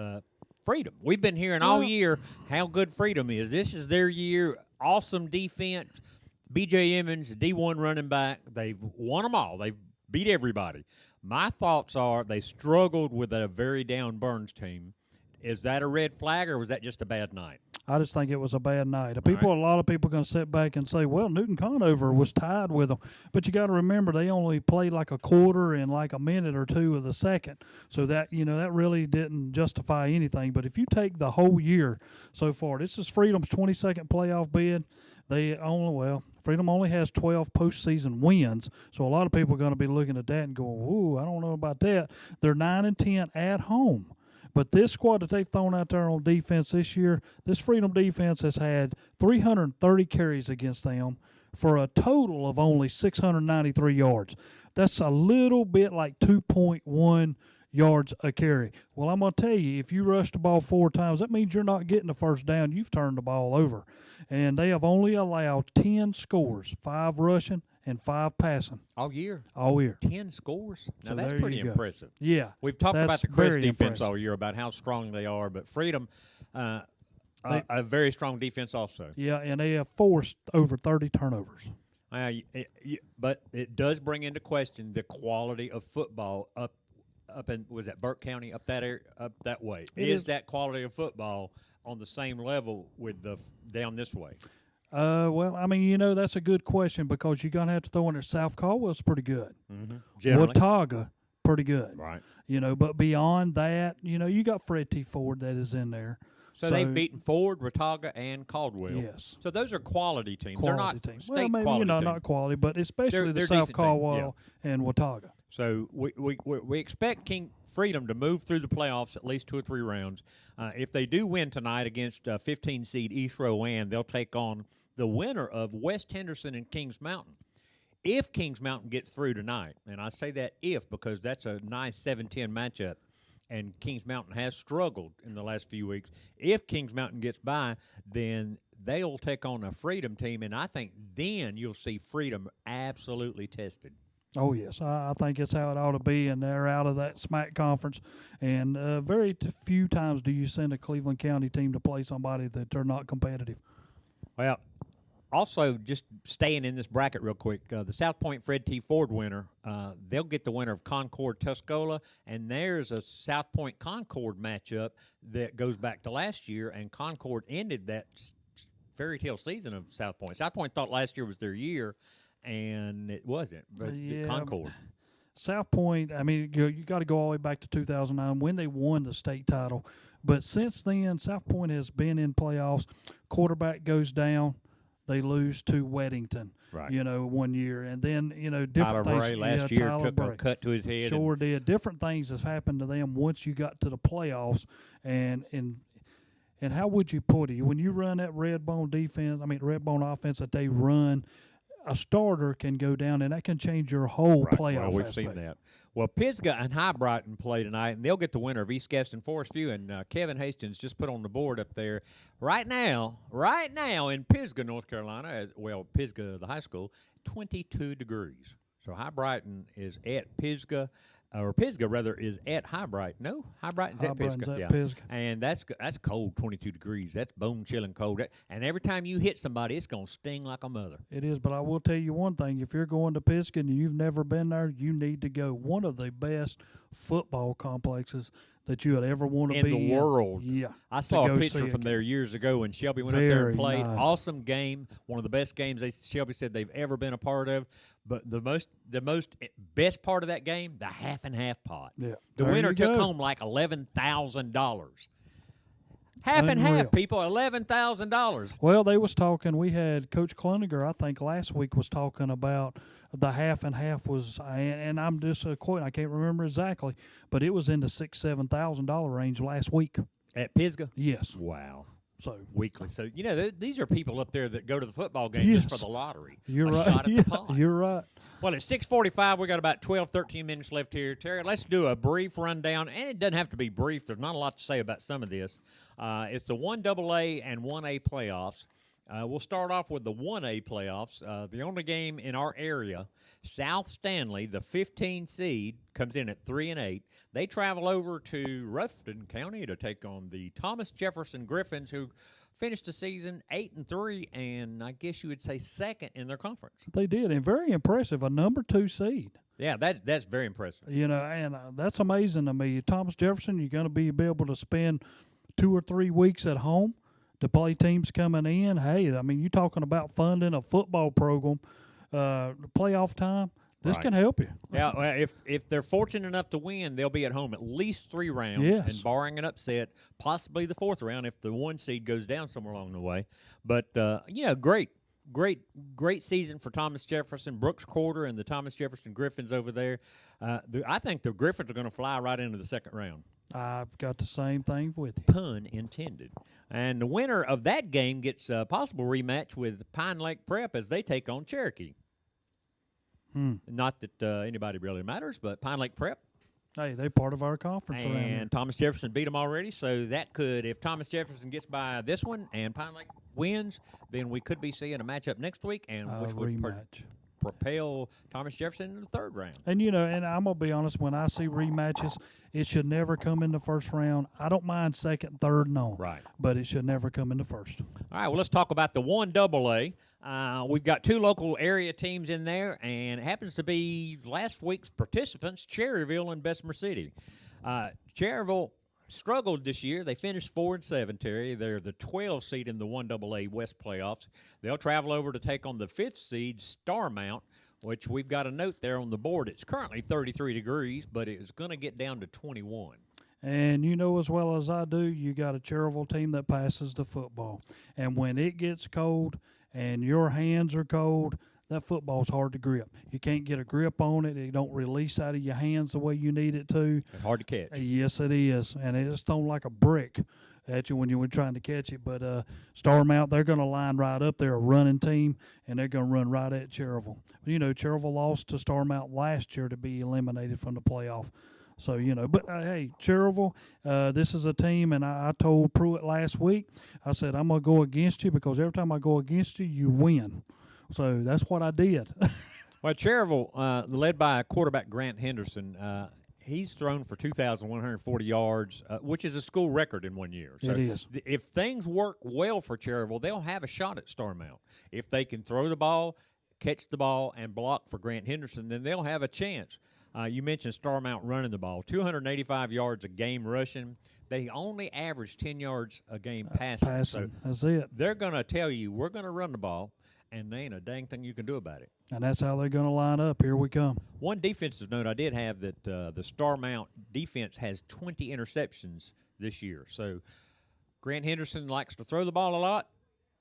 Freedom. We've been hearing all year how good Freedom is. This is their year. Awesome defense. B.J. Emmons, D1 running back. They've won them all. They've beat everybody. My thoughts are they struggled with a very down Burns team. Is that a red flag, or was that just a bad night? I just think it was a bad night. A lot of people are going to sit back and say, well, Newton Conover was tied with them. But you got to remember they only played like a quarter and like a minute or two of the second. So that, that really didn't justify anything. But if you take the whole year so far, this is Freedom's 22nd playoff bid. Freedom only has 12 postseason wins. So a lot of people are going to be looking at that and going, ooh, I don't know about that. They're 9-10 at home. But this squad that they've thrown out there on defense this year, this Freedom defense has had 330 carries against them for a total of only 693 yards. That's a little bit like 2.1 yards a carry. Well, I'm going to tell you, if you rush the ball 4 times, that means you're not getting the first down. You've turned the ball over. And they have only allowed 10 scores, 5 rushing and 5 passing. All year? All year. 10 scores? Now, So that's there pretty you go. impressive. Yeah. We've talked about that's the Chris very defense impressive. all year, about how strong they are, but Freedom, a very strong defense also. Yeah, and they have forced over 30 turnovers. But it does bring into question the quality of football up in, was that Burke County, up that area, up that way? Is that quality of football on the same level with the down this way? Well, I mean, that's a good question because you're going to have to throw in there. South Caldwell's pretty good. Generally. Watauga, pretty good. Right. But beyond that, you got Fred T. Ford that is in there. So they've beaten Ford, Watauga, and Caldwell. Yes. So those are quality teams. Quality They're not teams. state Well, maybe, quality teams. not quality, but especially They're the South decent teams, Caldwell and Watauga. So we expect King Freedom to move through the playoffs at least 2 or 3 rounds. If they do win tonight against 15 seed East Rowan, they'll take on the winner of West Henderson and Kings Mountain. If Kings Mountain gets through tonight, and I say that if because that's a nice 7-10 matchup, and Kings Mountain has struggled in the last few weeks. If Kings Mountain gets by, then they'll take on a Freedom team, and I think then you'll see Freedom absolutely tested. Oh, yes. I think it's how it ought to be, and they're out of that SMAC conference. And very few times do you send a Cleveland County team to play somebody that they're not competitive. Well, also, just staying in this bracket real quick, the South Point Fred T. Ford winner, they'll get the winner of Concord Tuscola, and there's a South Point Concord matchup that goes back to last year, and Concord ended that fairy tale season of South Point. South Point thought last year was their year, and it wasn't, but Concord. South Point, I mean, you got to go all the way back to 2009 when they won the state title. But since then, South Point has been in playoffs. Quarterback goes down. They lose to Weddington, right. 1 year. And then, different Tyler things. Bray last year Tyler took Bray. a cut to his head. Sure did. Different things has happened to them once you got to the playoffs. And how would you put it? When you run that Redbone offense that they run, a starter can go down, and that can change your whole playoff Well, we've aspect. seen that. Well, Pisgah and High Brighton play tonight, and they'll get the winner of East Gaston Forest View. And Kevin Hastings just put on the board up there right now in Pisgah, North Carolina. Pisgah, the high school, 22 degrees. So High Brighton is at Pisgah. Or Pisgah, rather, is at High Brighton. No, High Brighton's at Pisgah. Pisgah. And that's cold, 22 degrees. That's bone-chilling cold. And every time you hit somebody, it's going to sting like a mother. It is, but I will tell you one thing. If you're going to Pisgah and you've never been there, you need to go. One of the best football complexes that you would ever want to be in the world. Yeah. I saw a picture from there years ago when Shelby went up there and played. Nice. Awesome game. One of the best games Shelby said they've ever been a part of. But the best part of that game, the half and half pot. Yeah. The There winner you took go. home like $11,000. Half and Unreal. half, people, $11,000. Well, they was talking. We had Coach Kluniger, I think, last week was talking about the half and half was, and I'm just quoting. I can't remember exactly, but it was in the $6,000-7,000 range last week At Pisgah? Yes. Wow. So weekly. So these are people up there that go to the football game Yes. just for the lottery. You're a right. Shot at Yeah, the pot. you're right. Well, it's 6:45. We got about 12, 13 minutes left here. Terry, let's do a brief rundown, and it doesn't have to be brief. There's not a lot to say about some of this. It's the 1AA and 1A playoffs. We'll start off with the 1A playoffs. The only game in our area, South Stanley, the 15 seed, comes in at 3-8. They travel over to Ruffin County to take on the Thomas Jefferson Griffins, who finished the season 8-3, and I guess you would say second in their conference. They did, and very impressive, a number 2 seed. Yeah, that's very impressive. And that's amazing to me. Thomas Jefferson, you're going to be able to spend 2 or 3 weeks at home to play teams coming in. Hey, I mean, you're talking about funding a football program, playoff time. This Right. can help you. Yeah, well, if they're fortunate enough to win, they'll be at home at least 3 rounds, Yes. and barring an upset, possibly the 4th round if the 1 seed goes down somewhere along the way. But great season for Thomas Jefferson, Brooks Quarter, and the Thomas Jefferson Griffins over there. I think the Griffins are going to fly right into the 2nd round. I've got the same thing with you. Pun intended. And the winner of that game gets a possible rematch with Pine Lake Prep as they take on Cherokee. Not that anybody really matters, but Pine Lake Prep. Hey, they're part of our conference around here. And Thomas Jefferson beat them already, so that could, if Thomas Jefferson gets by this one and Pine Lake wins, then we could be seeing a matchup next week, and which would propel Thomas Jefferson in the third round. And, you know, and I'm going to be honest, when I see rematches, it should never come in the first round. I don't mind second, third, and on. Right. But it should never come in the first. All right, well, let's talk about the 1AA. We've got two local area teams in there, and it happens to be last week's participants, Cherryville and Bessemer City. Cherryville struggled this year. They finished 4-7, Terry. They're the 12 seed in the 1AA West playoffs. They'll travel over to take on the 5th seed, Starmount, which we've got a note there on the board. It's currently 33 degrees, but it's going to get down to 21. And you know as well as I do, you got a Cherryville team that passes the football. And when it gets cold and your hands are cold, that football's hard to grip. You can't get a grip on it. It don't release out of your hands the way you need it to. It's hard to catch. Yes, it is. And it's thrown like a brick at you when you were trying to catch it. But Starmount, they're going to line right up. They're a running team, and they're going to run right at Cherryville. You know, Cherryville lost to Starmount last year to be eliminated from the playoff. So, you know, but, hey, Cherryville, this is a team, and I told Pruitt last week, I said, I'm going to go against you because every time I go against you, you win. So that's what I did. Well, Cherryville, led by quarterback Grant Henderson, he's thrown for 2,140 yards, which is a school record in 1 year. So it is. If things work well for Cherryville, they'll have a shot at Starmount. If they can throw the ball, catch the ball, and block for Grant Henderson, then they'll have a chance. You mentioned Starmount running the ball, 285 yards a game rushing. They only average 10 yards a game passing. So that's it. They're going to tell you, we're going to run the ball, and there ain't a dang thing you can do about it. And that's how they're going to line up. Here we come. One defensive note I did have that the Starmount defense has 20 interceptions this year. So Grant Henderson likes to throw the ball a lot.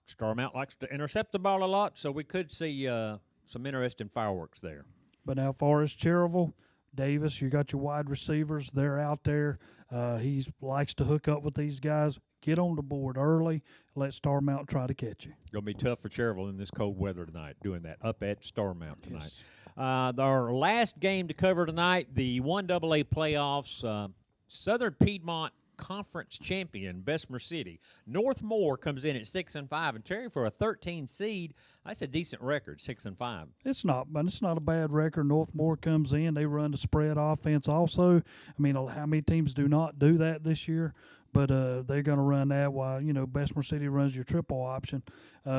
Starmount likes to intercept the ball a lot. So we could see some interesting fireworks there. But now, as far as Cherryville, Davis, you got your wide receivers. They're out there. He likes to hook up with these guys. Get on the board early. Let Starmount try to catch you. Going to be tough for Cherryville in this cold weather tonight, doing that up at Starmount tonight. Yes. Our last game to cover tonight, the 1AA playoffs, Southern Piedmont Conference champion, Bessemer City. Northmore comes in at 6-5, and Terry, for a 13 seed, that's a decent record, 6-5. It's not, but it's not a bad record. Northmore comes in, they run the spread offense also. I mean, how many teams do not do that this year? But they're going to run that while, you know, Bessemer City runs your triple option.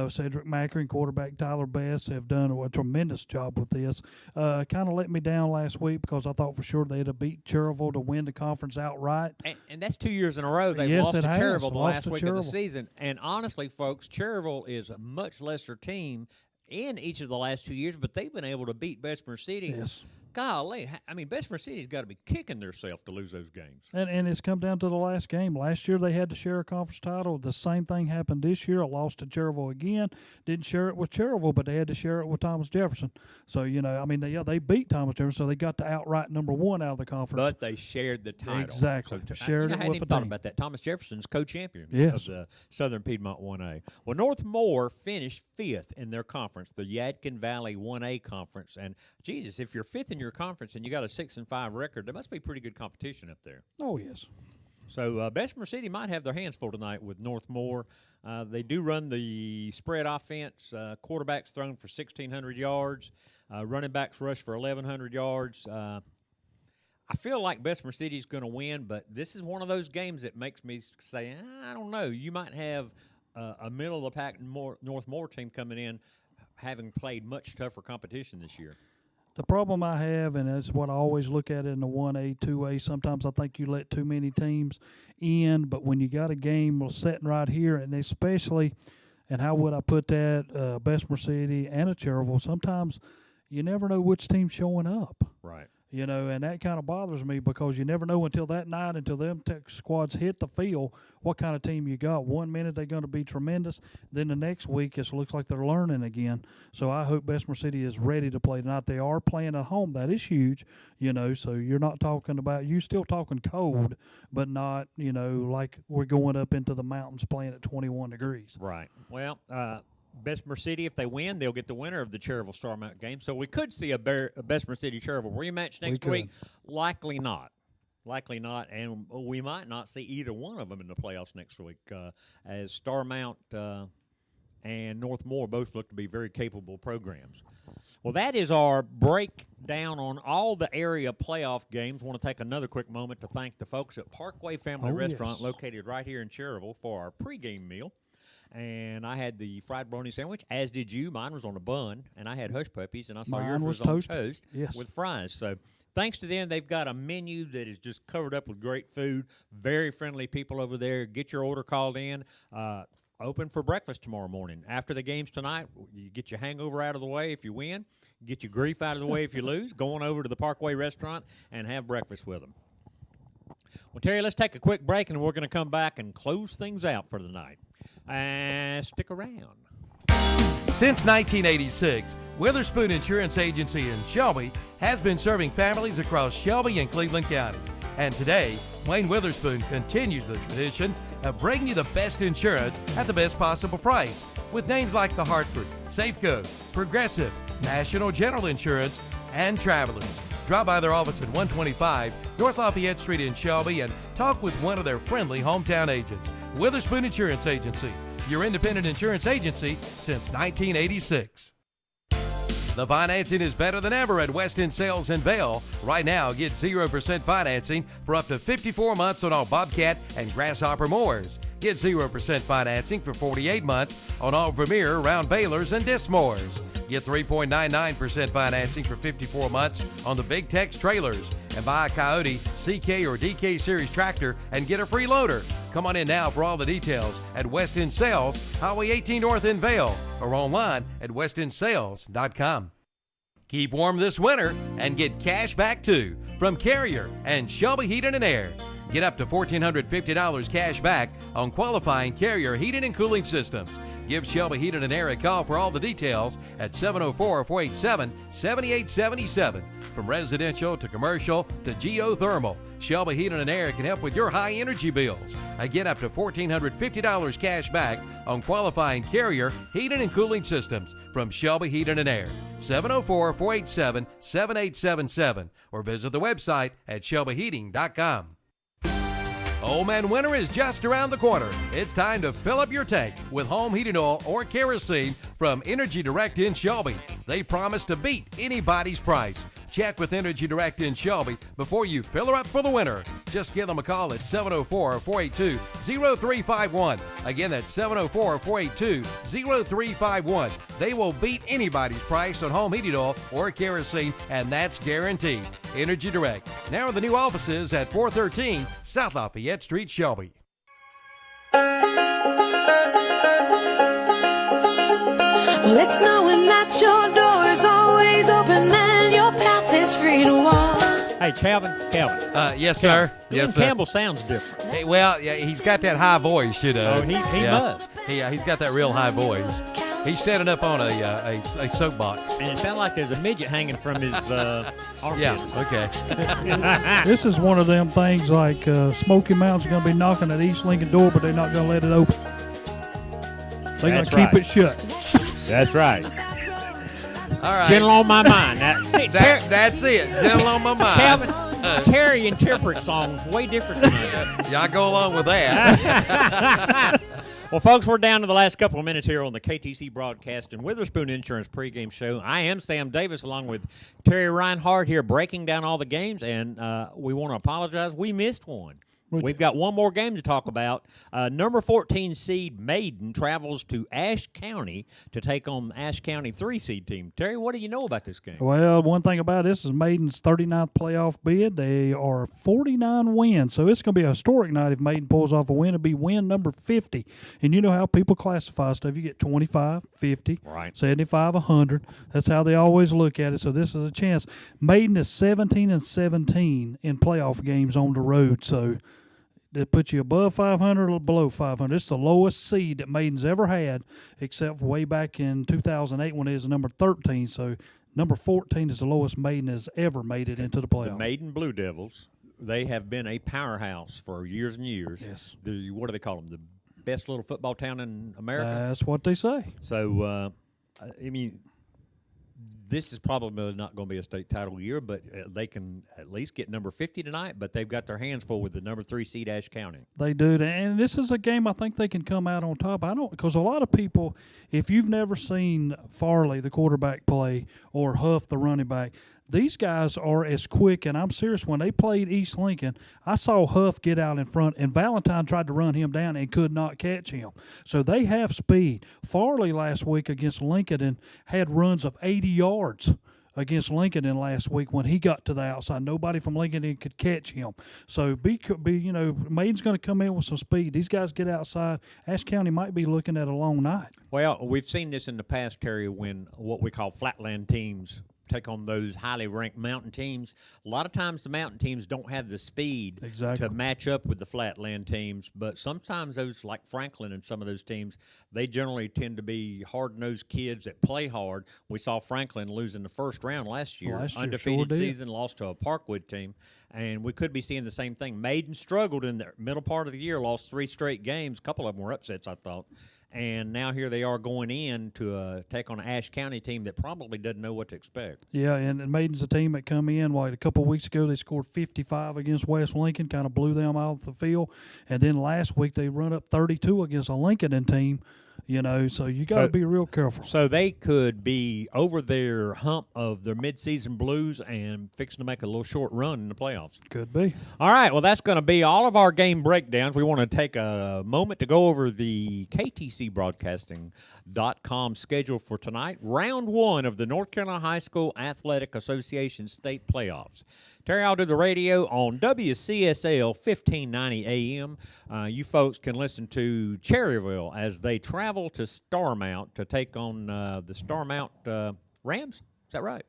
Cedric Macker and quarterback Tyler Best have done a tremendous job with this. Kind of let me down last week because I thought for sure they'd have beat Cherryville to win the conference outright. And that's 2 years in a row they've lost to Cherryville the last week of the season. And honestly, folks, Cherryville is a much lesser team in each of the last 2 years, but they've been able to beat Bessemer City. Yes. Golly, I mean, Bessemer City's got to be kicking themselves to lose those games. And it's come down to the last game. Last year they had to share a conference title. The same thing happened this year. I lost to Cherryville again. Didn't share it with Cherryville, but they had to share it with Thomas Jefferson. So, you know, I mean, they beat Thomas Jefferson, so they got the outright number one out of the conference. But they shared the title. Exactly. So shared it I hadn't with even a thought team. about that. Thomas Jefferson's co-champions Yes. of the Southern Piedmont 1A. Well, Northmore finished 5th in their conference, the Yadkin Valley 1A conference. And, Jesus, if you're 5th in your conference and you got a 6-5 record, there must be pretty good competition up there. Oh, yes. So Bessemer City might have their hands full tonight with Northmore. They do run the spread offense. Quarterbacks thrown for 1,600 yards. Running backs rush for 1,100 yards. I feel like Bessemer City is going to win, but this is one of those games that makes me say, I don't know. You might have a middle-of-the-pack Northmore team coming in having played much tougher competition this year. The problem I have, and that's what I always look at in the 1A, 2A, sometimes I think you let too many teams in, but when you got a game sitting right here, and especially, and how would I put that, Bessemer City and a Cherryville, sometimes you never know which team's showing up. Right. and that kind of bothers me because you never know until that night, until them squads hit the field, what kind of team you got. 1 minute they're going to be tremendous, then the next week it looks like they're learning again. So I hope Bessemer City is ready to play tonight. They are playing at home. That is huge, so you're not talking about – you still talking cold, but not, like we're going up into the mountains playing at 21 degrees. Right. Well, Bessemer City, if they win, they'll get the winner of the Cherryville Starmount game. So we could see a Bessemer City Cherryville rematch next week. Likely not. And we might not see either one of them in the playoffs next week, as Starmount and North Moore both look to be very capable programs. Well, that is our breakdown on all the area playoff games. I want to take another quick moment to thank the folks at Parkway Family Restaurant, located right here in Cherryville, for our pregame meal. And I had the fried bologna sandwich, as did you. Mine was on a bun, and I had hush puppies, and I saw yours was on toast with fries. So thanks to them, they've got a menu that is just covered up with great food. Very friendly people over there. Get your order called in. Open for breakfast tomorrow morning. After the games tonight, you get your hangover out of the way if you win. Get your grief out of the way if you lose. Go on over to the Parkway Restaurant and have breakfast with them. Well, Terry, let's take a quick break, and we're going to come back and close things out for the night. Stick around. Since 1986, Witherspoon Insurance Agency in Shelby has been serving families across Shelby and Cleveland County. And today, Wayne Witherspoon continues the tradition of bringing you the best insurance at the best possible price with names like the Hartford, Safeco, Progressive, National General Insurance, and Travelers. Drop by their office at 125 North Lafayette Street in Shelby and talk with one of their friendly hometown agents. Witherspoon Insurance Agency, your independent insurance agency since 1986. The financing is better than ever at Weston Sales in Vail. Right now, get 0% financing for up to 54 months on all Bobcat and Grasshopper mowers. Get 0% financing for 48 months on all Vermeer, round balers, and disc mowers. Get 3.99% financing for 54 months on the Big Tex trailers. And buy a Coyote, CK, or DK Series tractor and get a free loader. Come on in now for all the details at Weston Sales, Highway 18 North in Vail, or online at westonsales.com. Keep warm this winter and get cash back too from Carrier and Shelby Heating and Air. Get up to $1,450 cash back on qualifying Carrier heating and cooling systems. Give Shelby Heating and Air a call for all the details at 704-487-7877. From residential to commercial to geothermal, Shelby Heating and Air can help with your high energy bills. Get up to $1,450 cash back on qualifying Carrier heating and cooling systems from Shelby Heating and Air. 704-487-7877 or visit the website at shelbyheating.com. Old Man Winter is just around the corner. It's time to fill up your tank with home heating oil or kerosene from Energy Direct in Shelby. They promise to beat anybody's price. Check with Energy Direct in Shelby before you fill her up for the winter. Just give them a call at 704-482-0351. Again, that's 704-482-0351. They will beat anybody's price on home heating oil or kerosene, and that's guaranteed. Energy Direct. Now in the new offices at 413 South Lafayette Street, Shelby. Well, it's knowing that your door is always open and your path is free to walk. Hey, Calvin. Yes, sir. Yes, sir. Campbell sounds different. Hey, well, yeah, he's got that high voice, Oh, he must. He's got that real high voice. He's standing up on a soapbox. And it sounds like there's a midget hanging from his armpits. Yeah, okay. This is one of them things like Smoky Mountain's going to be knocking at East Lincoln door, but they're not going to let it open. They're going to keep it shut. That's right. All right. Gentle on my mind. That's it. That's it. Gentle on my mind. Calvin, Terry interprets songs way different than I do. Yeah, I go along with that. Well, folks, we're down to the last couple of minutes here on the KTC Broadcast and Witherspoon Insurance Pregame Show. I am Sam Davis along with Terry Reinhardt here breaking down all the games, and we want to apologize. We missed one. We've got one more game to talk about. Number 14 seed Maiden travels to Ashe County to take on Ashe County 3 seed team. Terry, what do you know about this game? Well, one thing about this is Maiden's 39th playoff bid. They are 49 wins, so it's going to be a historic night if Maiden pulls off a win. It'll be win number 50. And you know how people classify stuff. You get 25, 50, right, 75, 100. That's how they always look at it, so this is a chance. Maiden is 17-17 in playoff games on the road, so that puts you above 500 or below 500. It's the lowest seed that Maiden's ever had, except for way back in 2008 when it was number 13. So number 14 is the lowest Maiden has ever made it into the playoffs. The Maiden Blue Devils, they have been a powerhouse for years and years. Yes. What do they call them? The best little football town in America? That's what they say. So, I mean, this is probably not going to be a state title year, but they can at least get number 50 tonight, but they've got their hands full with the number 3 seed Ashe County. They do, and this is a game I think they can come out on top. Because a lot of people, if you've never seen Farley, the quarterback, play, or Huff, the running back, these guys are as quick, and I'm serious. When they played East Lincoln, I saw Huff get out in front, and Valentine tried to run him down and could not catch him. So they have speed. Farley last week against Lincoln and had runs of 80 yards against Lincoln in last week when he got to the outside. Nobody from Lincoln could catch him. So Maiden's going to come in with some speed. These guys get outside. Ashe County might be looking at a long night. Well, we've seen this in the past, Terry, when what we call flatland teams take on those highly ranked mountain teams. A lot of times the mountain teams don't have the speed to match up with the flatland teams, but sometimes those, like Franklin and some of those teams, they generally tend to be hard-nosed kids that play hard. We saw Franklin lose in the first round last year. Undefeated season, lost to a Parkwood team, and we could be seeing the same thing. Maiden struggled in the middle part of the year, lost 3 straight games. A couple of them were upsets, I thought. And now here they are going in to take on an Ashe County team that probably doesn't know what to expect. Yeah, and Maiden's a team that come in, a couple of weeks ago they scored 55 against West Lincoln, kind of blew them out of the field. And then last week they run up 32 against a Lincoln team. So you got to be real careful. So they could be over their hump of their midseason blues and fixing to make a little short run in the playoffs. Could be. All right, well, that's going to be all of our game breakdowns. We want to take a moment to go over the KTCBroadcasting.com schedule for tonight. Round 1 of the North Carolina High School Athletic Association state playoffs. Terry, I'll do the radio on WCSL 1590 AM. You folks can listen to Cherryville as they travel to Starmount to take on the Starmount Rams. Is that right?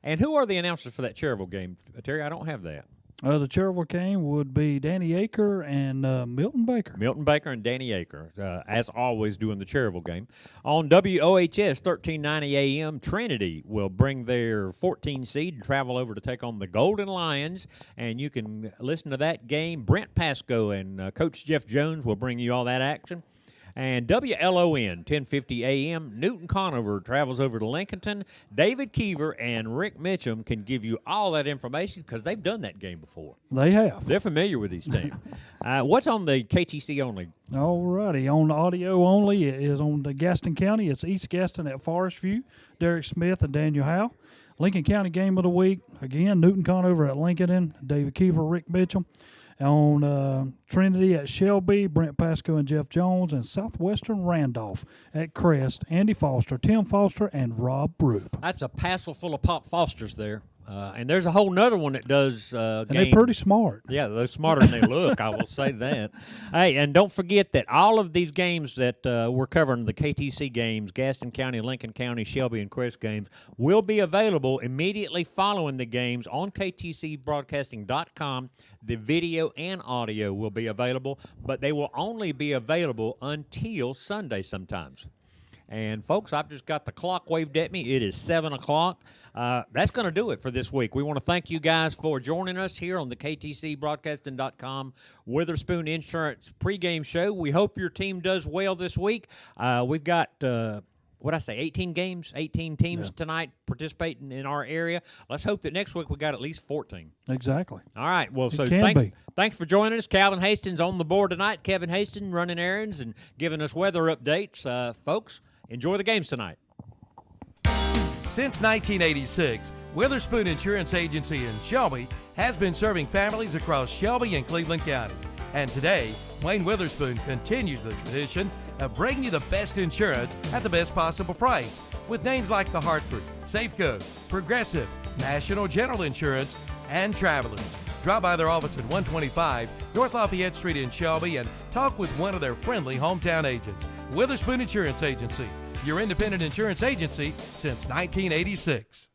And who are the announcers for that Cherryville game? Terry, I don't have that. The Cherryville game would be Danny Aker and Milton Baker. Milton Baker and Danny Aker, as always, doing the Cherryville game. On WOHS 1390 AM, Trinity will bring their 14 seed and travel over to take on the Golden Lions, and you can listen to that game. Brent Pasco and Coach Jeff Jones will bring you all that action. And WLON 1050 AM, Newton Conover travels over to Lincolnton. David Keever and Rick Mitchum can give you all that information because they've done that game before. They have. They're familiar with these teams. What's on the KTC only? All righty. On the audio only, it is on the Gaston County. It's East Gaston at Forest View, Derek Smith and Daniel Howe. Lincoln County game of the week, again, Newton Conover at Lincoln, David Keever, Rick Mitchum. On Trinity at Shelby, Brent Pasco and Jeff Jones, and Southwestern Randolph at Crest, Andy Foster, Tim Foster, and Rob Roop. That's a passel full of Pop Fosters there. And there's a whole nother one that does and they're pretty smart. Yeah, they're smarter than they look, I will say that. Hey, and don't forget that all of these games that we're covering, the KTC games, Gaston County, Lincoln County, Shelby, and Crest games, will be available immediately following the games on KTCBroadcasting.com. The video and audio will be available, but they will only be available until Sunday sometimes. And, folks, I've just got the clock waved at me. It is 7 o'clock. That's going to do it for this week. We want to thank you guys for joining us here on the KTCBroadcasting.com Witherspoon Insurance pregame show. We hope your team does well this week. We've got, 18 games, 18 teams tonight participating in our area. Let's hope that next week we got at least 14. Exactly. All right. Well, so thanks for joining us. Calvin Hastings on the board tonight. Kevin Hastings running errands and giving us weather updates. Folks, enjoy the games tonight. Since 1986, Witherspoon Insurance Agency in Shelby has been serving families across Shelby and Cleveland County. And today, Wayne Witherspoon continues the tradition of bringing you the best insurance at the best possible price with names like The Hartford, Safeco, Progressive, National General Insurance, and Travelers. Drop by their office at 125 North Lafayette Street in Shelby and talk with one of their friendly hometown agents. Witherspoon Insurance Agency, your independent insurance agency since 1986.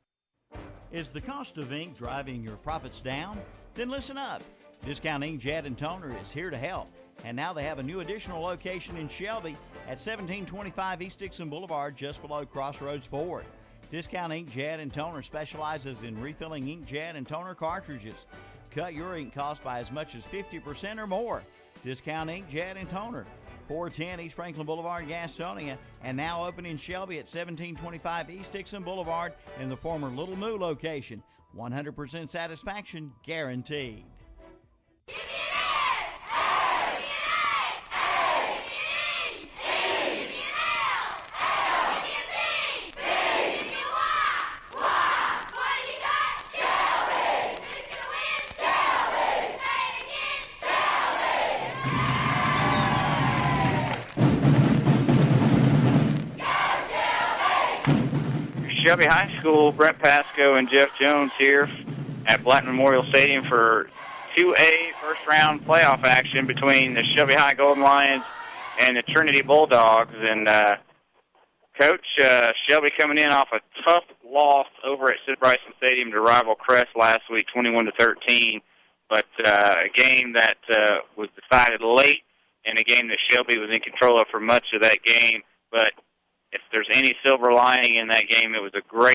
Is the cost of ink driving your profits down? Then listen up. Discount Inkjet and Toner is here to help. And now they have a new additional location in Shelby at 1725 East Dixon Boulevard, just below Crossroads Ford. Discount Inkjet and Toner specializes in refilling inkjet and toner cartridges. Cut your ink cost by as much as 50% or more. Discount Inkjet and Toner, 410 East Franklin Boulevard, Gastonia, and now open in Shelby at 1725 East Dixon Boulevard in the former Little Moo location. 100% satisfaction guaranteed. Shelby High School, Brent Pasco and Jeff Jones here at Black Memorial Stadium for 2A first-round playoff action between the Shelby High Golden Lions and the Trinity Bulldogs. And, Coach, Shelby coming in off a tough loss over at Sid Bryson Stadium to rival Crest last week, 21-13. But a game that was decided late and a game that Shelby was in control of for much of that game. But if there's any silver lining in that game, it was a great